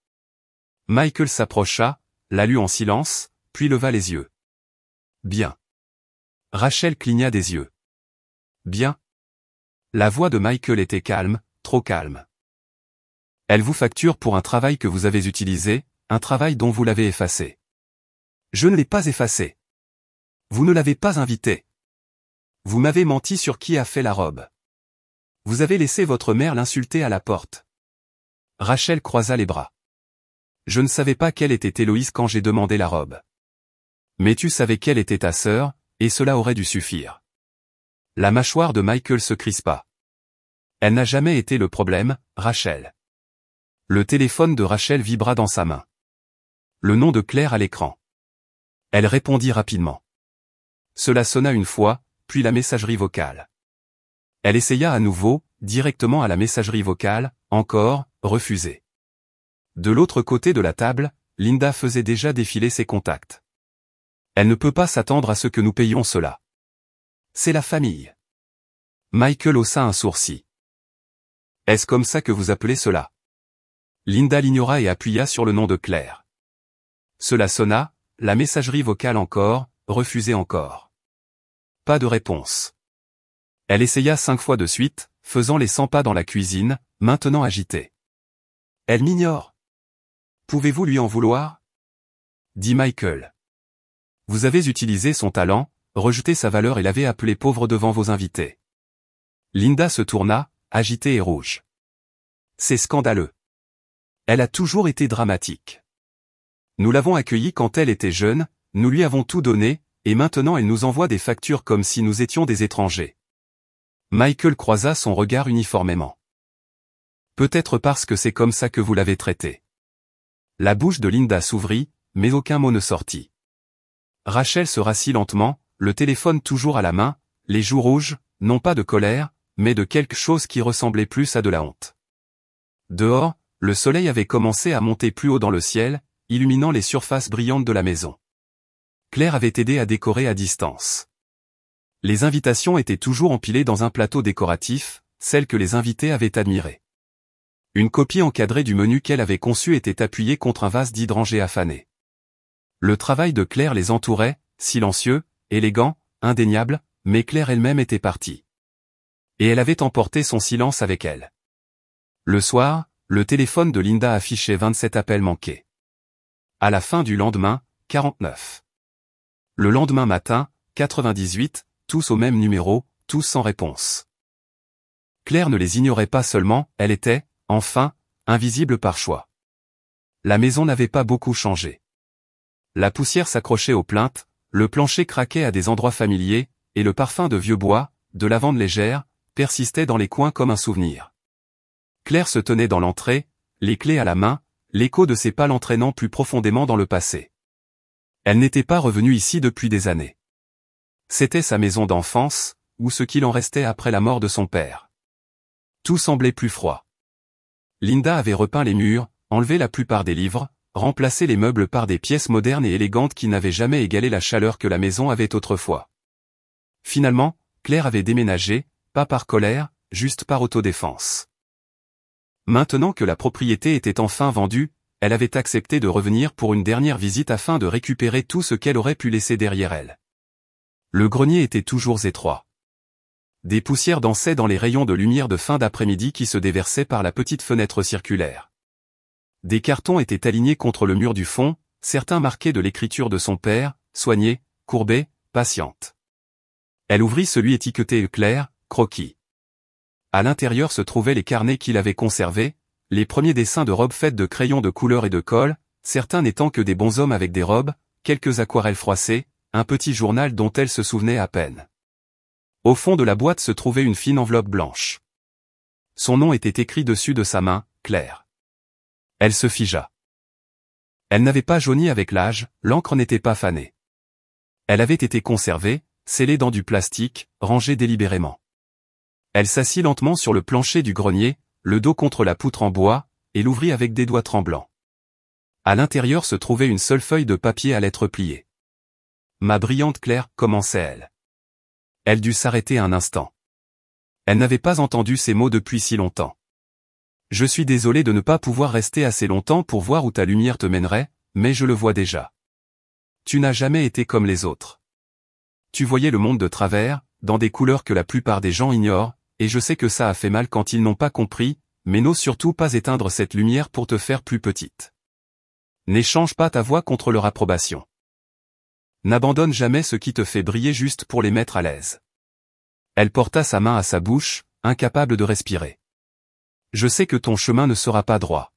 Michael s'approcha, la lut en silence, puis leva les yeux. Bien. Rachel cligna des yeux. Bien. La voix de Michael était calme, trop calme. Elle vous facture pour un travail que vous avez utilisé, un travail dont vous l'avez effacé. Je ne l'ai pas effacé. Vous ne l'avez pas invité. Vous m'avez menti sur qui a fait la robe. Vous avez laissé votre mère l'insulter à la porte. Rachel croisa les bras. Je ne savais pas quelle était Héloïse quand j'ai demandé la robe. Mais tu savais quelle était ta sœur, et cela aurait dû suffire. La mâchoire de Michael se crispa. Elle n'a jamais été le problème, Rachel. Le téléphone de Rachel vibra dans sa main. Le nom de Claire à l'écran. Elle répondit rapidement. Cela sonna une fois, puis la messagerie vocale. Elle essaya à nouveau, directement à la messagerie vocale, encore, refusé. De l'autre côté de la table, Linda faisait déjà défiler ses contacts. Elle ne peut pas s'attendre à ce que nous payions cela. C'est la famille. Michael haussa un sourcil. Est-ce comme ça que vous appelez cela? Linda l'ignora et appuya sur le nom de Claire. Cela sonna, la messagerie vocale encore, refusée encore. Pas de réponse. Elle essaya 5 fois de suite, faisant les 100 pas dans la cuisine, maintenant agitée. Elle m'ignore. Pouvez-vous lui en vouloir? Dit Michael. Vous avez utilisé son talent, rejeté sa valeur et l'avez appelé pauvre devant vos invités. Linda se tourna, agitée et rouge. C'est scandaleux. Elle a toujours été dramatique. Nous l'avons accueillie quand elle était jeune, nous lui avons tout donné, et maintenant elle nous envoie des factures comme si nous étions des étrangers. Michael croisa son regard uniformément. Peut-être parce que c'est comme ça que vous l'avez traité. La bouche de Linda s'ouvrit, mais aucun mot ne sortit. Rachel se rassit lentement, le téléphone toujours à la main, les joues rouges, non pas de colère, mais de quelque chose qui ressemblait plus à de la honte. Dehors, le soleil avait commencé à monter plus haut dans le ciel, illuminant les surfaces brillantes de la maison. Claire avait aidé à décorer à distance. Les invitations étaient toujours empilées dans un plateau décoratif, celles que les invités avaient admirées. Une copie encadrée du menu qu'elle avait conçu était appuyée contre un vase d'hydrangée affané. Le travail de Claire les entourait, silencieux, élégant, indéniable, mais Claire elle-même était partie. Et elle avait emporté son silence avec elle. Le soir, le téléphone de Linda affichait 27 appels manqués. À la fin du lendemain, 49. Le lendemain matin, 98, tous au même numéro, tous sans réponse. Claire ne les ignorait pas seulement, elle était, enfin, invisible par choix. La maison n'avait pas beaucoup changé. La poussière s'accrochait aux plaintes, le plancher craquait à des endroits familiers, et le parfum de vieux bois, de lavande légère, persistait dans les coins comme un souvenir. Claire se tenait dans l'entrée, les clés à la main, l'écho de ses pas l'entraînant plus profondément dans le passé. Elle n'était pas revenue ici depuis des années. C'était sa maison d'enfance, ou ce qu'il en restait après la mort de son père. Tout semblait plus froid. Linda avait repeint les murs, enlevé la plupart des livres, remplacé les meubles par des pièces modernes et élégantes qui n'avaient jamais égalé la chaleur que la maison avait autrefois. Finalement, Claire avait déménagé, pas par colère, juste par autodéfense. Maintenant que la propriété était enfin vendue, elle avait accepté de revenir pour une dernière visite afin de récupérer tout ce qu'elle aurait pu laisser derrière elle. Le grenier était toujours étroit. Des poussières dansaient dans les rayons de lumière de fin d'après-midi qui se déversaient par la petite fenêtre circulaire. Des cartons étaient alignés contre le mur du fond, certains marqués de l'écriture de son père, soignée, courbée, patiente. Elle ouvrit celui étiqueté Claire, croquis. À l'intérieur se trouvaient les carnets qu'il avait conservés, les premiers dessins de robes faites de crayons de couleur et de colle, certains n'étant que des bonshommes avec des robes, quelques aquarelles froissées, un petit journal dont elle se souvenait à peine. Au fond de la boîte se trouvait une fine enveloppe blanche. Son nom était écrit dessus de sa main, Claire. Elle se figea. Elle n'avait pas jauni avec l'âge, l'encre n'était pas fanée. Elle avait été conservée, scellée dans du plastique, rangée délibérément. Elle s'assit lentement sur le plancher du grenier, le dos contre la poutre en bois, et l'ouvrit avec des doigts tremblants. À l'intérieur se trouvait une seule feuille de papier à lettres pliées. « Ma brillante Claire », commençait-elle. Elle dut s'arrêter un instant. Elle n'avait pas entendu ces mots depuis si longtemps. « Je suis désolé de ne pas pouvoir rester assez longtemps pour voir où ta lumière te mènerait, mais je le vois déjà. Tu n'as jamais été comme les autres. Tu voyais le monde de travers, dans des couleurs que la plupart des gens ignorent, et je sais que ça a fait mal quand ils n'ont pas compris, mais n'ose surtout pas éteindre cette lumière pour te faire plus petite. N'échange pas ta voix contre leur approbation. N'abandonne jamais ce qui te fait briller juste pour les mettre à l'aise. » Elle porta sa main à sa bouche, incapable de respirer. « Je sais que ton chemin ne sera pas droit.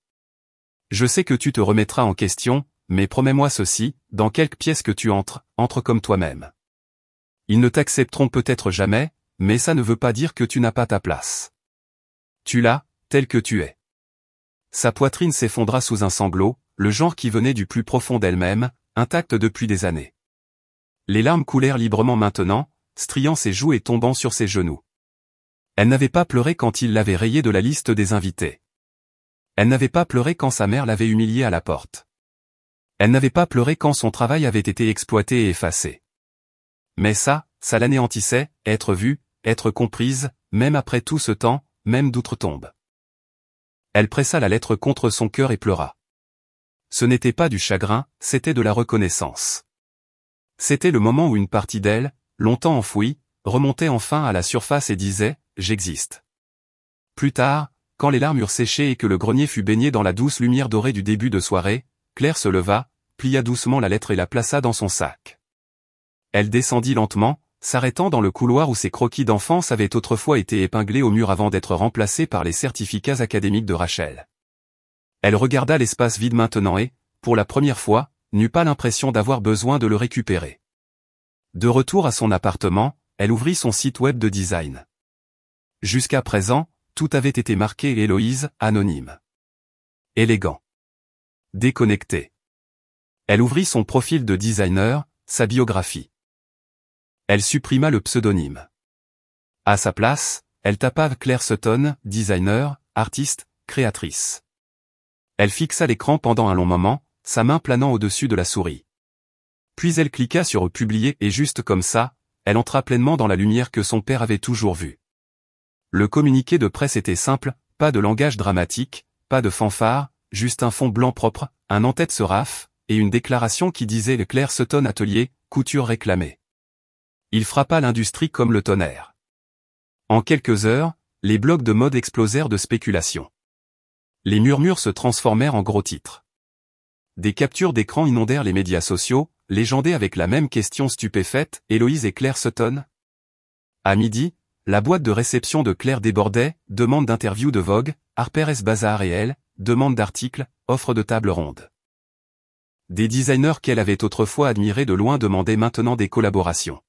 Je sais que tu te remettras en question, mais promets-moi ceci, dans quelque pièce que tu entres, entre comme toi-même. Ils ne t'accepteront peut-être jamais, mais ça ne veut pas dire que tu n'as pas ta place. Tu l'as, tel que tu es. » Sa poitrine s'effondra sous un sanglot, le genre qui venait du plus profond d'elle-même, intacte depuis des années. Les larmes coulèrent librement maintenant, striant ses joues et tombant sur ses genoux. Elle n'avait pas pleuré quand il l'avait rayée de la liste des invités. Elle n'avait pas pleuré quand sa mère l'avait humiliée à la porte. Elle n'avait pas pleuré quand son travail avait été exploité et effacé. Mais ça l'anéantissait, être vue, être comprise, même après tout ce temps, même d'outre-tombe. Elle pressa la lettre contre son cœur et pleura. Ce n'était pas du chagrin, c'était de la reconnaissance. C'était le moment où une partie d'elle, longtemps enfouie, remontait enfin à la surface et disait « J'existe ». Plus tard, quand les larmes eurent séché et que le grenier fut baigné dans la douce lumière dorée du début de soirée, Claire se leva, plia doucement la lettre et la plaça dans son sac. Elle descendit lentement, s'arrêtant dans le couloir où ses croquis d'enfance avaient autrefois été épinglés au mur avant d'être remplacés par les certificats académiques de Rachel. Elle regarda l'espace vide maintenant et, pour la première fois, n'eut pas l'impression d'avoir besoin de le récupérer. De retour à son appartement, elle ouvrit son site web de design. Jusqu'à présent, tout avait été marqué Héloïse, anonyme. Élégant. Déconnecté. Elle ouvrit son profil de designer, sa biographie. Elle supprima le pseudonyme. À sa place, elle tapa Claire Sutton, designer, artiste, créatrice. Elle fixa l'écran pendant un long moment, sa main planant au-dessus de la souris. Puis elle cliqua sur « Publier » et juste comme ça, elle entra pleinement dans la lumière que son père avait toujours vue. Le communiqué de presse était simple, pas de langage dramatique, pas de fanfare, juste un fond blanc propre, un en-tête seraph, et une déclaration qui disait « Le Claire Sutton Atelier, couture réclamée ». Il frappa l'industrie comme le tonnerre. En quelques heures, les blogs de mode explosèrent de spéculation. Les murmures se transformèrent en gros titres. Des captures d'écran inondèrent les médias sociaux, légendés avec la même question stupéfaite, Héloïse et Claire Sutton. À midi, la boîte de réception de Claire débordait, demande d'interview de Vogue, Harper's Bazaar et elle, demande d'articles, offre de table ronde. Des designers qu'elle avait autrefois admirés de loin demandaient maintenant des collaborations.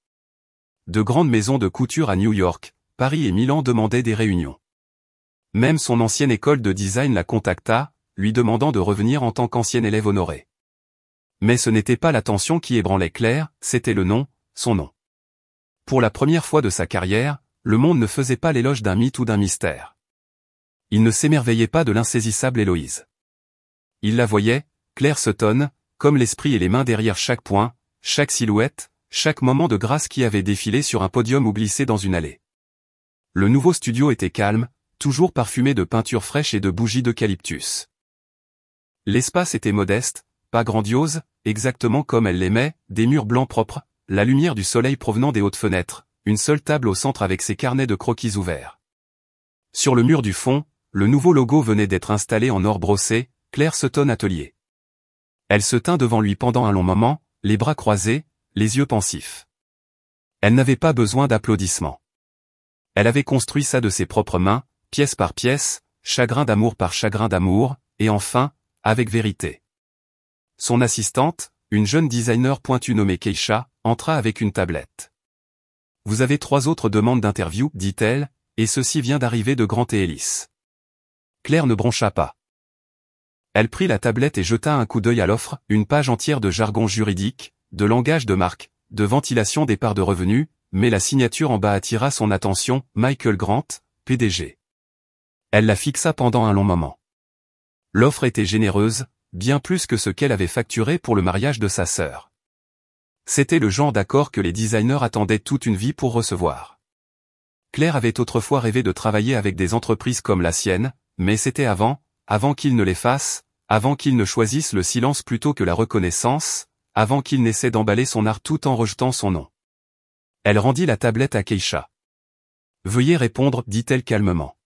De grandes maisons de couture à New York, Paris et Milan demandaient des réunions. Même son ancienne école de design la contacta, lui demandant de revenir en tant qu'ancienne élève honorée. Mais ce n'était pas l'attention qui ébranlait Claire, c'était le nom, son nom. Pour la première fois de sa carrière, le monde ne faisait pas l'éloge d'un mythe ou d'un mystère. Il ne s'émerveillait pas de l'insaisissable Héloïse. Il la voyait, Claire Sutton, comme l'esprit et les mains derrière chaque point, chaque silhouette, chaque moment de grâce qui avait défilé sur un podium ou glissé dans une allée. Le nouveau studio était calme, toujours parfumé de peintures fraîches et de bougies d'eucalyptus. L'espace était modeste, pas grandiose, exactement comme elle l'aimait, des murs blancs propres, la lumière du soleil provenant des hautes fenêtres, une seule table au centre avec ses carnets de croquis ouverts. Sur le mur du fond, le nouveau logo venait d'être installé en or brossé, Claire Sutton Atelier. Elle se tint devant lui pendant un long moment, les bras croisés, les yeux pensifs. Elle n'avait pas besoin d'applaudissements. Elle avait construit ça de ses propres mains, pièce par pièce, chagrin d'amour par chagrin d'amour, et enfin, avec vérité. Son assistante, une jeune designer pointue nommée Keisha, entra avec une tablette. « Vous avez 3 autres demandes d'interview, dit-elle, et ceci vient d'arriver de Grant et Ellis. » Claire ne broncha pas. Elle prit la tablette et jeta un coup d'œil à l'offre, une page entière de jargon juridique, de langage de marque, de ventilation des parts de revenus, mais la signature en bas attira son attention, Michael Grant, PDG. Elle la fixa pendant un long moment. L'offre était généreuse, bien plus que ce qu'elle avait facturé pour le mariage de sa sœur. C'était le genre d'accord que les designers attendaient toute une vie pour recevoir. Claire avait autrefois rêvé de travailler avec des entreprises comme la sienne, mais c'était avant qu'ils ne les fassent, avant qu'ils ne choisissent le silence plutôt que la reconnaissance, avant qu'ils n'essaient d'emballer son art tout en rejetant son nom. Elle rendit la tablette à Keisha. « Veuillez répondre, dit-elle calmement.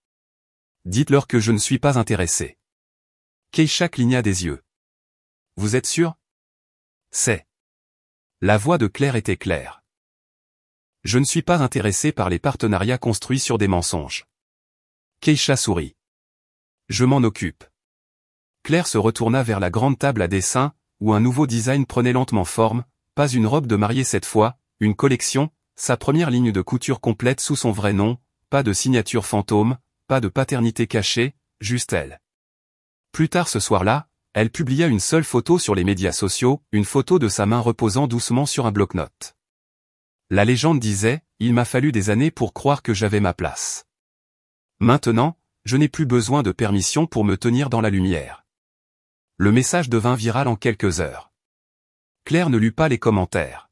Dites-leur que je ne suis pas intéressée. » Keisha cligna des yeux. « Vous êtes sûr ? » C'est. La voix de Claire était claire. « Je ne suis pas intéressée par les partenariats construits sur des mensonges. » Keisha sourit. « Je m'en occupe. » Claire se retourna vers la grande table à dessin, où un nouveau design prenait lentement forme, pas une robe de mariée cette fois, une collection, sa première ligne de couture complète sous son vrai nom, pas de signature fantôme, pas de paternité cachée, juste elle. Plus tard ce soir-là, elle publia une seule photo sur les médias sociaux, une photo de sa main reposant doucement sur un bloc-notes. La légende disait, « Il m'a fallu des années pour croire que j'avais ma place. Maintenant, je n'ai plus besoin de permission pour me tenir dans la lumière. » Le message devint viral en quelques heures. Claire ne lut pas les commentaires.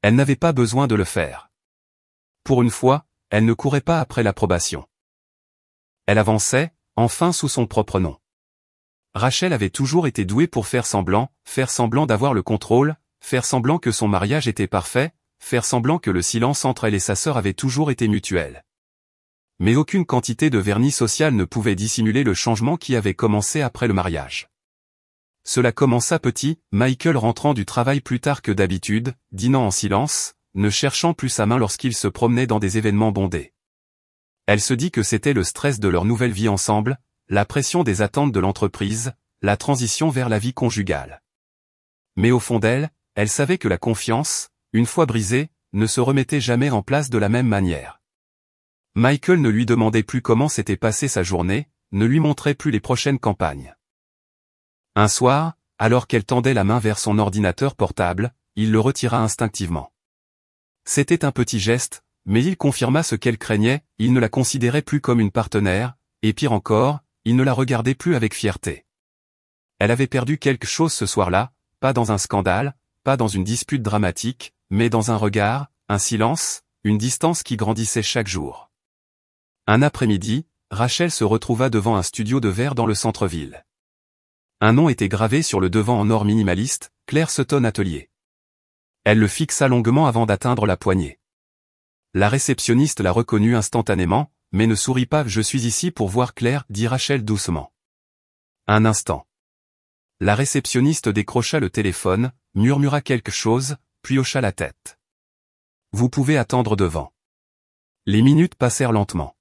Elle n'avait pas besoin de le faire. Pour une fois, elle ne courait pas après l'approbation. Elle avançait, enfin sous son propre nom. Rachel avait toujours été douée pour faire semblant d'avoir le contrôle, faire semblant que son mariage était parfait, faire semblant que le silence entre elle et sa sœur avait toujours été mutuel. Mais aucune quantité de vernis social ne pouvait dissimuler le changement qui avait commencé après le mariage. Cela commença petit, Michael rentrant du travail plus tard que d'habitude, dînant en silence, ne cherchant plus sa main lorsqu'il se promenait dans des événements bondés. Elle se dit que c'était le stress de leur nouvelle vie ensemble, la pression des attentes de l'entreprise, la transition vers la vie conjugale. Mais au fond d'elle, elle savait que la confiance, une fois brisée, ne se remettait jamais en place de la même manière. Michael ne lui demandait plus comment s'était passée sa journée, ne lui montrait plus les prochaines campagnes. Un soir, alors qu'elle tendait la main vers son ordinateur portable, il le retira instinctivement. C'était un petit geste, mais il confirma ce qu'elle craignait, il ne la considérait plus comme une partenaire, et pire encore, il ne la regardait plus avec fierté. Elle avait perdu quelque chose ce soir-là, pas dans un scandale, pas dans une dispute dramatique, mais dans un regard, un silence, une distance qui grandissait chaque jour. Un après-midi, Rachel se retrouva devant un studio de verre dans le centre-ville. Un nom était gravé sur le devant en or minimaliste, Claire Sutton Atelier. Elle le fixa longuement avant d'atteindre la poignée. La réceptionniste la reconnut instantanément, mais ne sourit pas. « Je suis ici pour voir Claire, » dit Rachel doucement. Un instant. La réceptionniste décrocha le téléphone, murmura quelque chose, puis hocha la tête. « Vous pouvez attendre devant. » Les minutes passèrent lentement.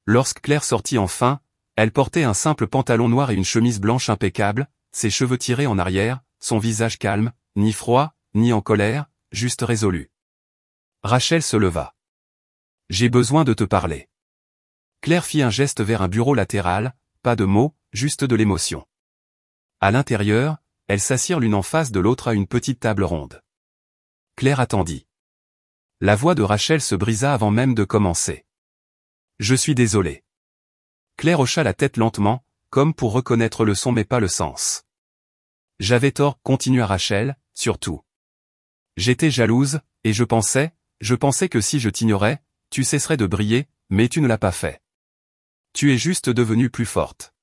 Lorsque Claire sortit enfin, elle portait un simple pantalon noir et une chemise blanche impeccable, ses cheveux tirés en arrière, son visage calme, ni froid, ni en colère, juste résolu. Rachel se leva. « J'ai besoin de te parler. » Claire fit un geste vers un bureau latéral, pas de mots, juste de l'émotion. À l'intérieur, elles s'assirent l'une en face de l'autre à une petite table ronde. Claire attendit. La voix de Rachel se brisa avant même de commencer. « Je suis désolée. » Claire hocha la tête lentement, comme pour reconnaître le son mais pas le sens. « J'avais tort, » continua Rachel, « surtout. J'étais jalouse, et je pensais que si je t'ignorais, tu cesserais de briller, mais tu ne l'as pas fait. Tu es juste devenue plus forte. »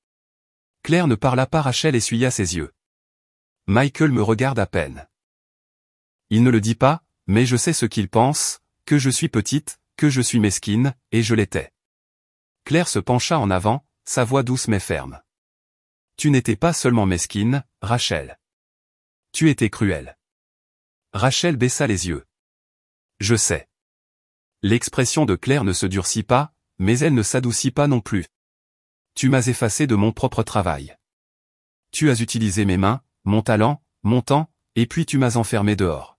Claire ne parla pas. Rachel essuya ses yeux. Michael me regarde à peine. Il ne le dit pas, mais je sais ce qu'il pense, que je suis petite, que je suis mesquine, et je l'étais. Claire se pencha en avant, sa voix douce mais ferme. Tu n'étais pas seulement mesquine, Rachel. Tu étais cruelle. Rachel baissa les yeux. Je sais. L'expression de Claire ne se durcit pas, mais elle ne s'adoucit pas non plus. Tu m'as effacé de mon propre travail. Tu as utilisé mes mains, mon talent, mon temps, et puis tu m'as enfermé dehors.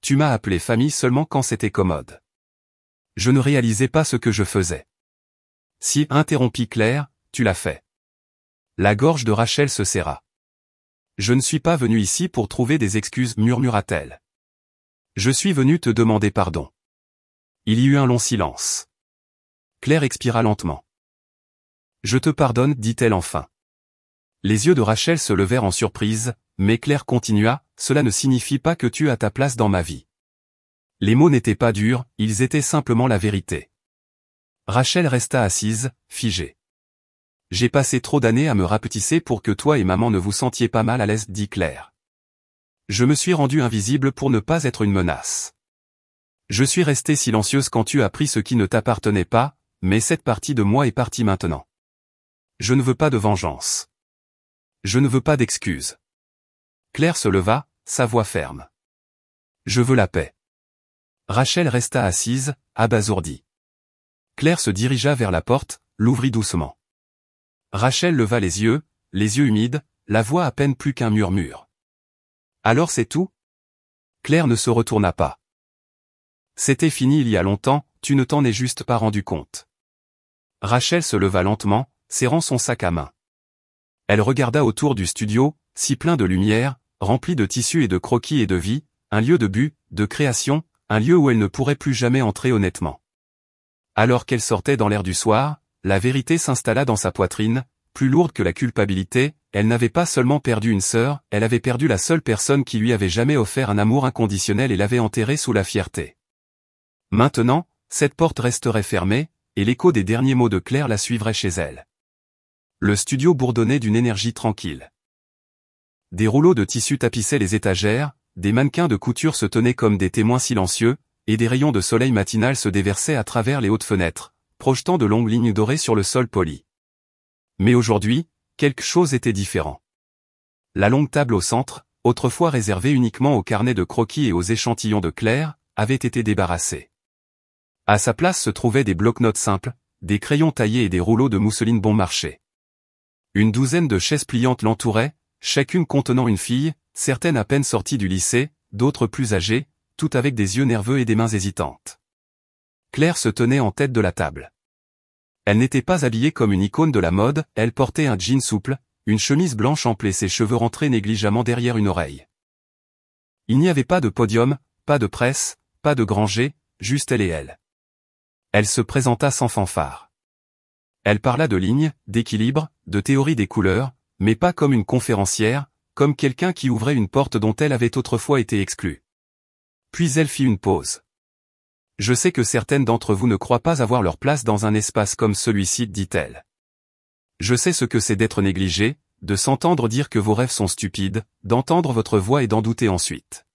Tu m'as appelé famille seulement quand c'était commode. Je ne réalisais pas ce que je faisais. Si, interrompit Claire, tu l'as fait. La gorge de Rachel se serra. Je ne suis pas venu ici pour trouver des excuses, murmura-t-elle. Je suis venu te demander pardon. Il y eut un long silence. Claire expira lentement. Je te pardonne, dit-elle enfin. Les yeux de Rachel se levèrent en surprise, mais Claire continua, cela ne signifie pas que tu as ta place dans ma vie. Les mots n'étaient pas durs, ils étaient simplement la vérité. Rachel resta assise, figée. J'ai passé trop d'années à me rapetisser pour que toi et maman ne vous sentiez pas mal à l'aise, dit Claire. Je me suis rendue invisible pour ne pas être une menace. Je suis restée silencieuse quand tu as pris ce qui ne t'appartenait pas, mais cette partie de moi est partie maintenant. Je ne veux pas de vengeance. Je ne veux pas d'excuses. Claire se leva, sa voix ferme. Je veux la paix. Rachel resta assise, abasourdie. Claire se dirigea vers la porte, l'ouvrit doucement. Rachel leva les yeux humides, la voix à peine plus qu'un murmure. Alors c'est tout? Claire ne se retourna pas. C'était fini il y a longtemps, tu ne t'en es juste pas rendu compte. Rachel se leva lentement, serrant son sac à main. Elle regarda autour du studio, si plein de lumière, rempli de tissus et de croquis et de vie, un lieu de but, de création, un lieu où elle ne pourrait plus jamais entrer honnêtement. Alors qu'elle sortait dans l'air du soir, la vérité s'installa dans sa poitrine, plus lourde que la culpabilité, elle n'avait pas seulement perdu une sœur, elle avait perdu la seule personne qui lui avait jamais offert un amour inconditionnel et l'avait enterrée sous la fierté. Maintenant, cette porte resterait fermée, et l'écho des derniers mots de Claire la suivrait chez elle. Le studio bourdonnait d'une énergie tranquille. Des rouleaux de tissu tapissaient les étagères, des mannequins de couture se tenaient comme des témoins silencieux, et des rayons de soleil matinal se déversaient à travers les hautes fenêtres, projetant de longues lignes dorées sur le sol poli. Mais aujourd'hui, quelque chose était différent. La longue table au centre, autrefois réservée uniquement aux carnets de croquis et aux échantillons de Claire, avait été débarrassée. À sa place se trouvaient des bloc-notes simples, des crayons taillés et des rouleaux de mousseline bon marché. Une douzaine de chaises pliantes l'entouraient, chacune contenant une fille, certaines à peine sorties du lycée, d'autres plus âgées, toutes avec des yeux nerveux et des mains hésitantes. Claire se tenait en tête de la table. Elle n'était pas habillée comme une icône de la mode, elle portait un jean souple, une chemise blanche ample et ses cheveux rentraient négligemment derrière une oreille. Il n'y avait pas de podium, pas de presse, pas de granger, juste elle et elle. Elle se présenta sans fanfare. Elle parla de lignes, d'équilibre, de théorie des couleurs, mais pas comme une conférencière, comme quelqu'un qui ouvrait une porte dont elle avait autrefois été exclue. Puis elle fit une pause. Je sais que certaines d'entre vous ne croient pas avoir leur place dans un espace comme celui-ci, dit-elle. Je sais ce que c'est d'être négligé, de s'entendre dire que vos rêves sont stupides, d'entendre votre voix et d'en douter ensuite.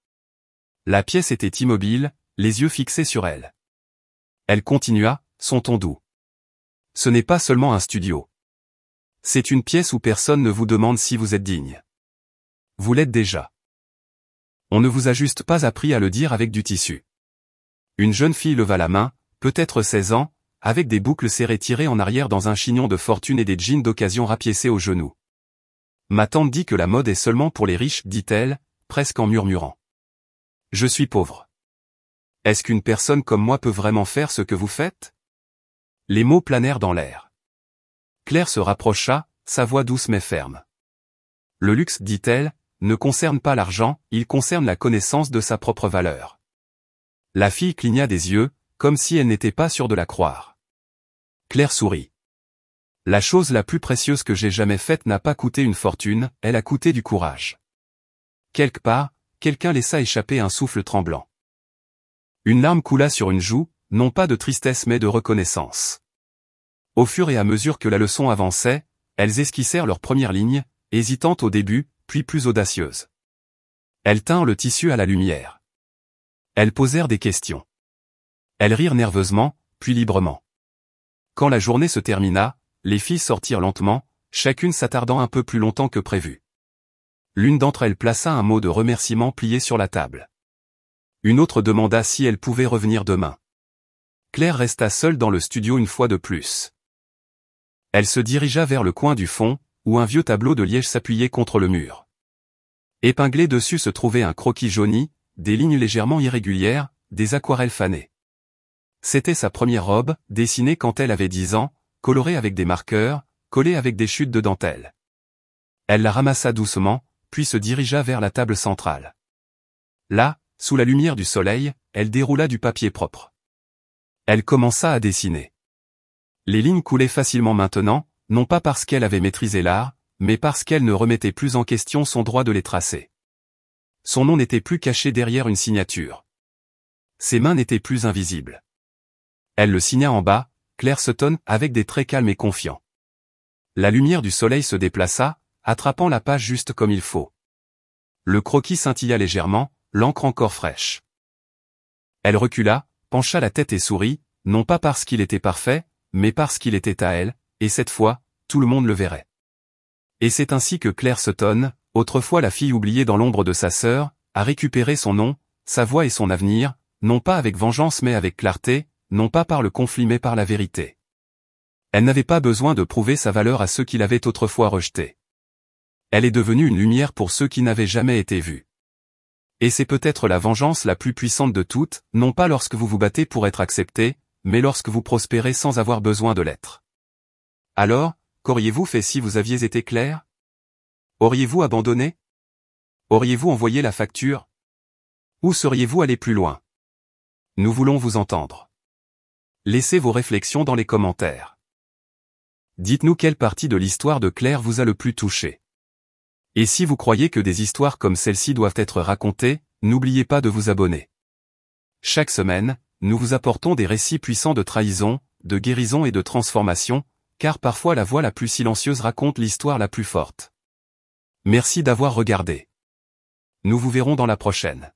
La pièce était immobile, les yeux fixés sur elle. Elle continua, son ton doux. Ce n'est pas seulement un studio. C'est une pièce où personne ne vous demande si vous êtes digne. Vous l'êtes déjà. On ne vous a juste pas appris à le dire avec du tissu. Une jeune fille leva la main, peut-être 16 ans, avec des boucles serrées tirées en arrière dans un chignon de fortune et des jeans d'occasion rapiécés aux genoux. Ma tante dit que la mode est seulement pour les riches, dit-elle, presque en murmurant. Je suis pauvre. Est-ce qu'une personne comme moi peut vraiment faire ce que vous faites? Les mots planèrent dans l'air. Claire se rapprocha, sa voix douce mais ferme. Le luxe, dit-elle, ne concerne pas l'argent, il concerne la connaissance de sa propre valeur. La fille cligna des yeux, comme si elle n'était pas sûre de la croire. Claire sourit. La chose la plus précieuse que j'ai jamais faite n'a pas coûté une fortune, elle a coûté du courage. Quelque part, quelqu'un laissa échapper un souffle tremblant. Une larme coula sur une joue, non pas de tristesse mais de reconnaissance. Au fur et à mesure que la leçon avançait, elles esquissèrent leurs premières lignes, hésitantes au début, puis plus audacieuses. Elles tinrent le tissu à la lumière. Elles posèrent des questions. Elles rirent nerveusement, puis librement. Quand la journée se termina, les filles sortirent lentement, chacune s'attardant un peu plus longtemps que prévu. L'une d'entre elles plaça un mot de remerciement plié sur la table. Une autre demanda si elle pouvait revenir demain. Claire resta seule dans le studio une fois de plus. Elle se dirigea vers le coin du fond, où un vieux tableau de liège s'appuyait contre le mur. Épinglé dessus se trouvait un croquis jauni, des lignes légèrement irrégulières, des aquarelles fanées. C'était sa première robe, dessinée quand elle avait 10 ans, colorée avec des marqueurs, collée avec des chutes de dentelle. Elle la ramassa doucement, puis se dirigea vers la table centrale. Là, sous la lumière du soleil, elle déroula du papier propre. Elle commença à dessiner. Les lignes coulaient facilement maintenant, non pas parce qu'elle avait maîtrisé l'art, mais parce qu'elle ne remettait plus en question son droit de les tracer. Son nom n'était plus caché derrière une signature. Ses mains n'étaient plus invisibles. Elle le signa en bas, Claire Sutton, avec des traits calmes et confiants. La lumière du soleil se déplaça, attrapant la page juste comme il faut. Le croquis scintilla légèrement, l'encre encore fraîche. Elle recula, pencha la tête et sourit, non pas parce qu'il était parfait, mais parce qu'il était à elle, et cette fois, tout le monde le verrait. Et c'est ainsi que Claire Sutton, autrefois la fille oubliée dans l'ombre de sa sœur, a récupéré son nom, sa voix et son avenir, non pas avec vengeance mais avec clarté, non pas par le conflit mais par la vérité. Elle n'avait pas besoin de prouver sa valeur à ceux qui l'avaient autrefois rejetée. Elle est devenue une lumière pour ceux qui n'avaient jamais été vus. Et c'est peut-être la vengeance la plus puissante de toutes, non pas lorsque vous vous battez pour être accepté, mais lorsque vous prospérez sans avoir besoin de l'être. Alors, qu'auriez-vous fait si vous aviez été Claire? Auriez-vous abandonné? Auriez-vous envoyé la facture? Ou seriez-vous allé plus loin? Nous voulons vous entendre. Laissez vos réflexions dans les commentaires. Dites-nous quelle partie de l'histoire de Claire vous a le plus touché. Et si vous croyez que des histoires comme celle-ci doivent être racontées, n'oubliez pas de vous abonner. Chaque semaine, nous vous apportons des récits puissants de trahison, de guérison et de transformation, car parfois la voix la plus silencieuse raconte l'histoire la plus forte. Merci d'avoir regardé. Nous vous verrons dans la prochaine.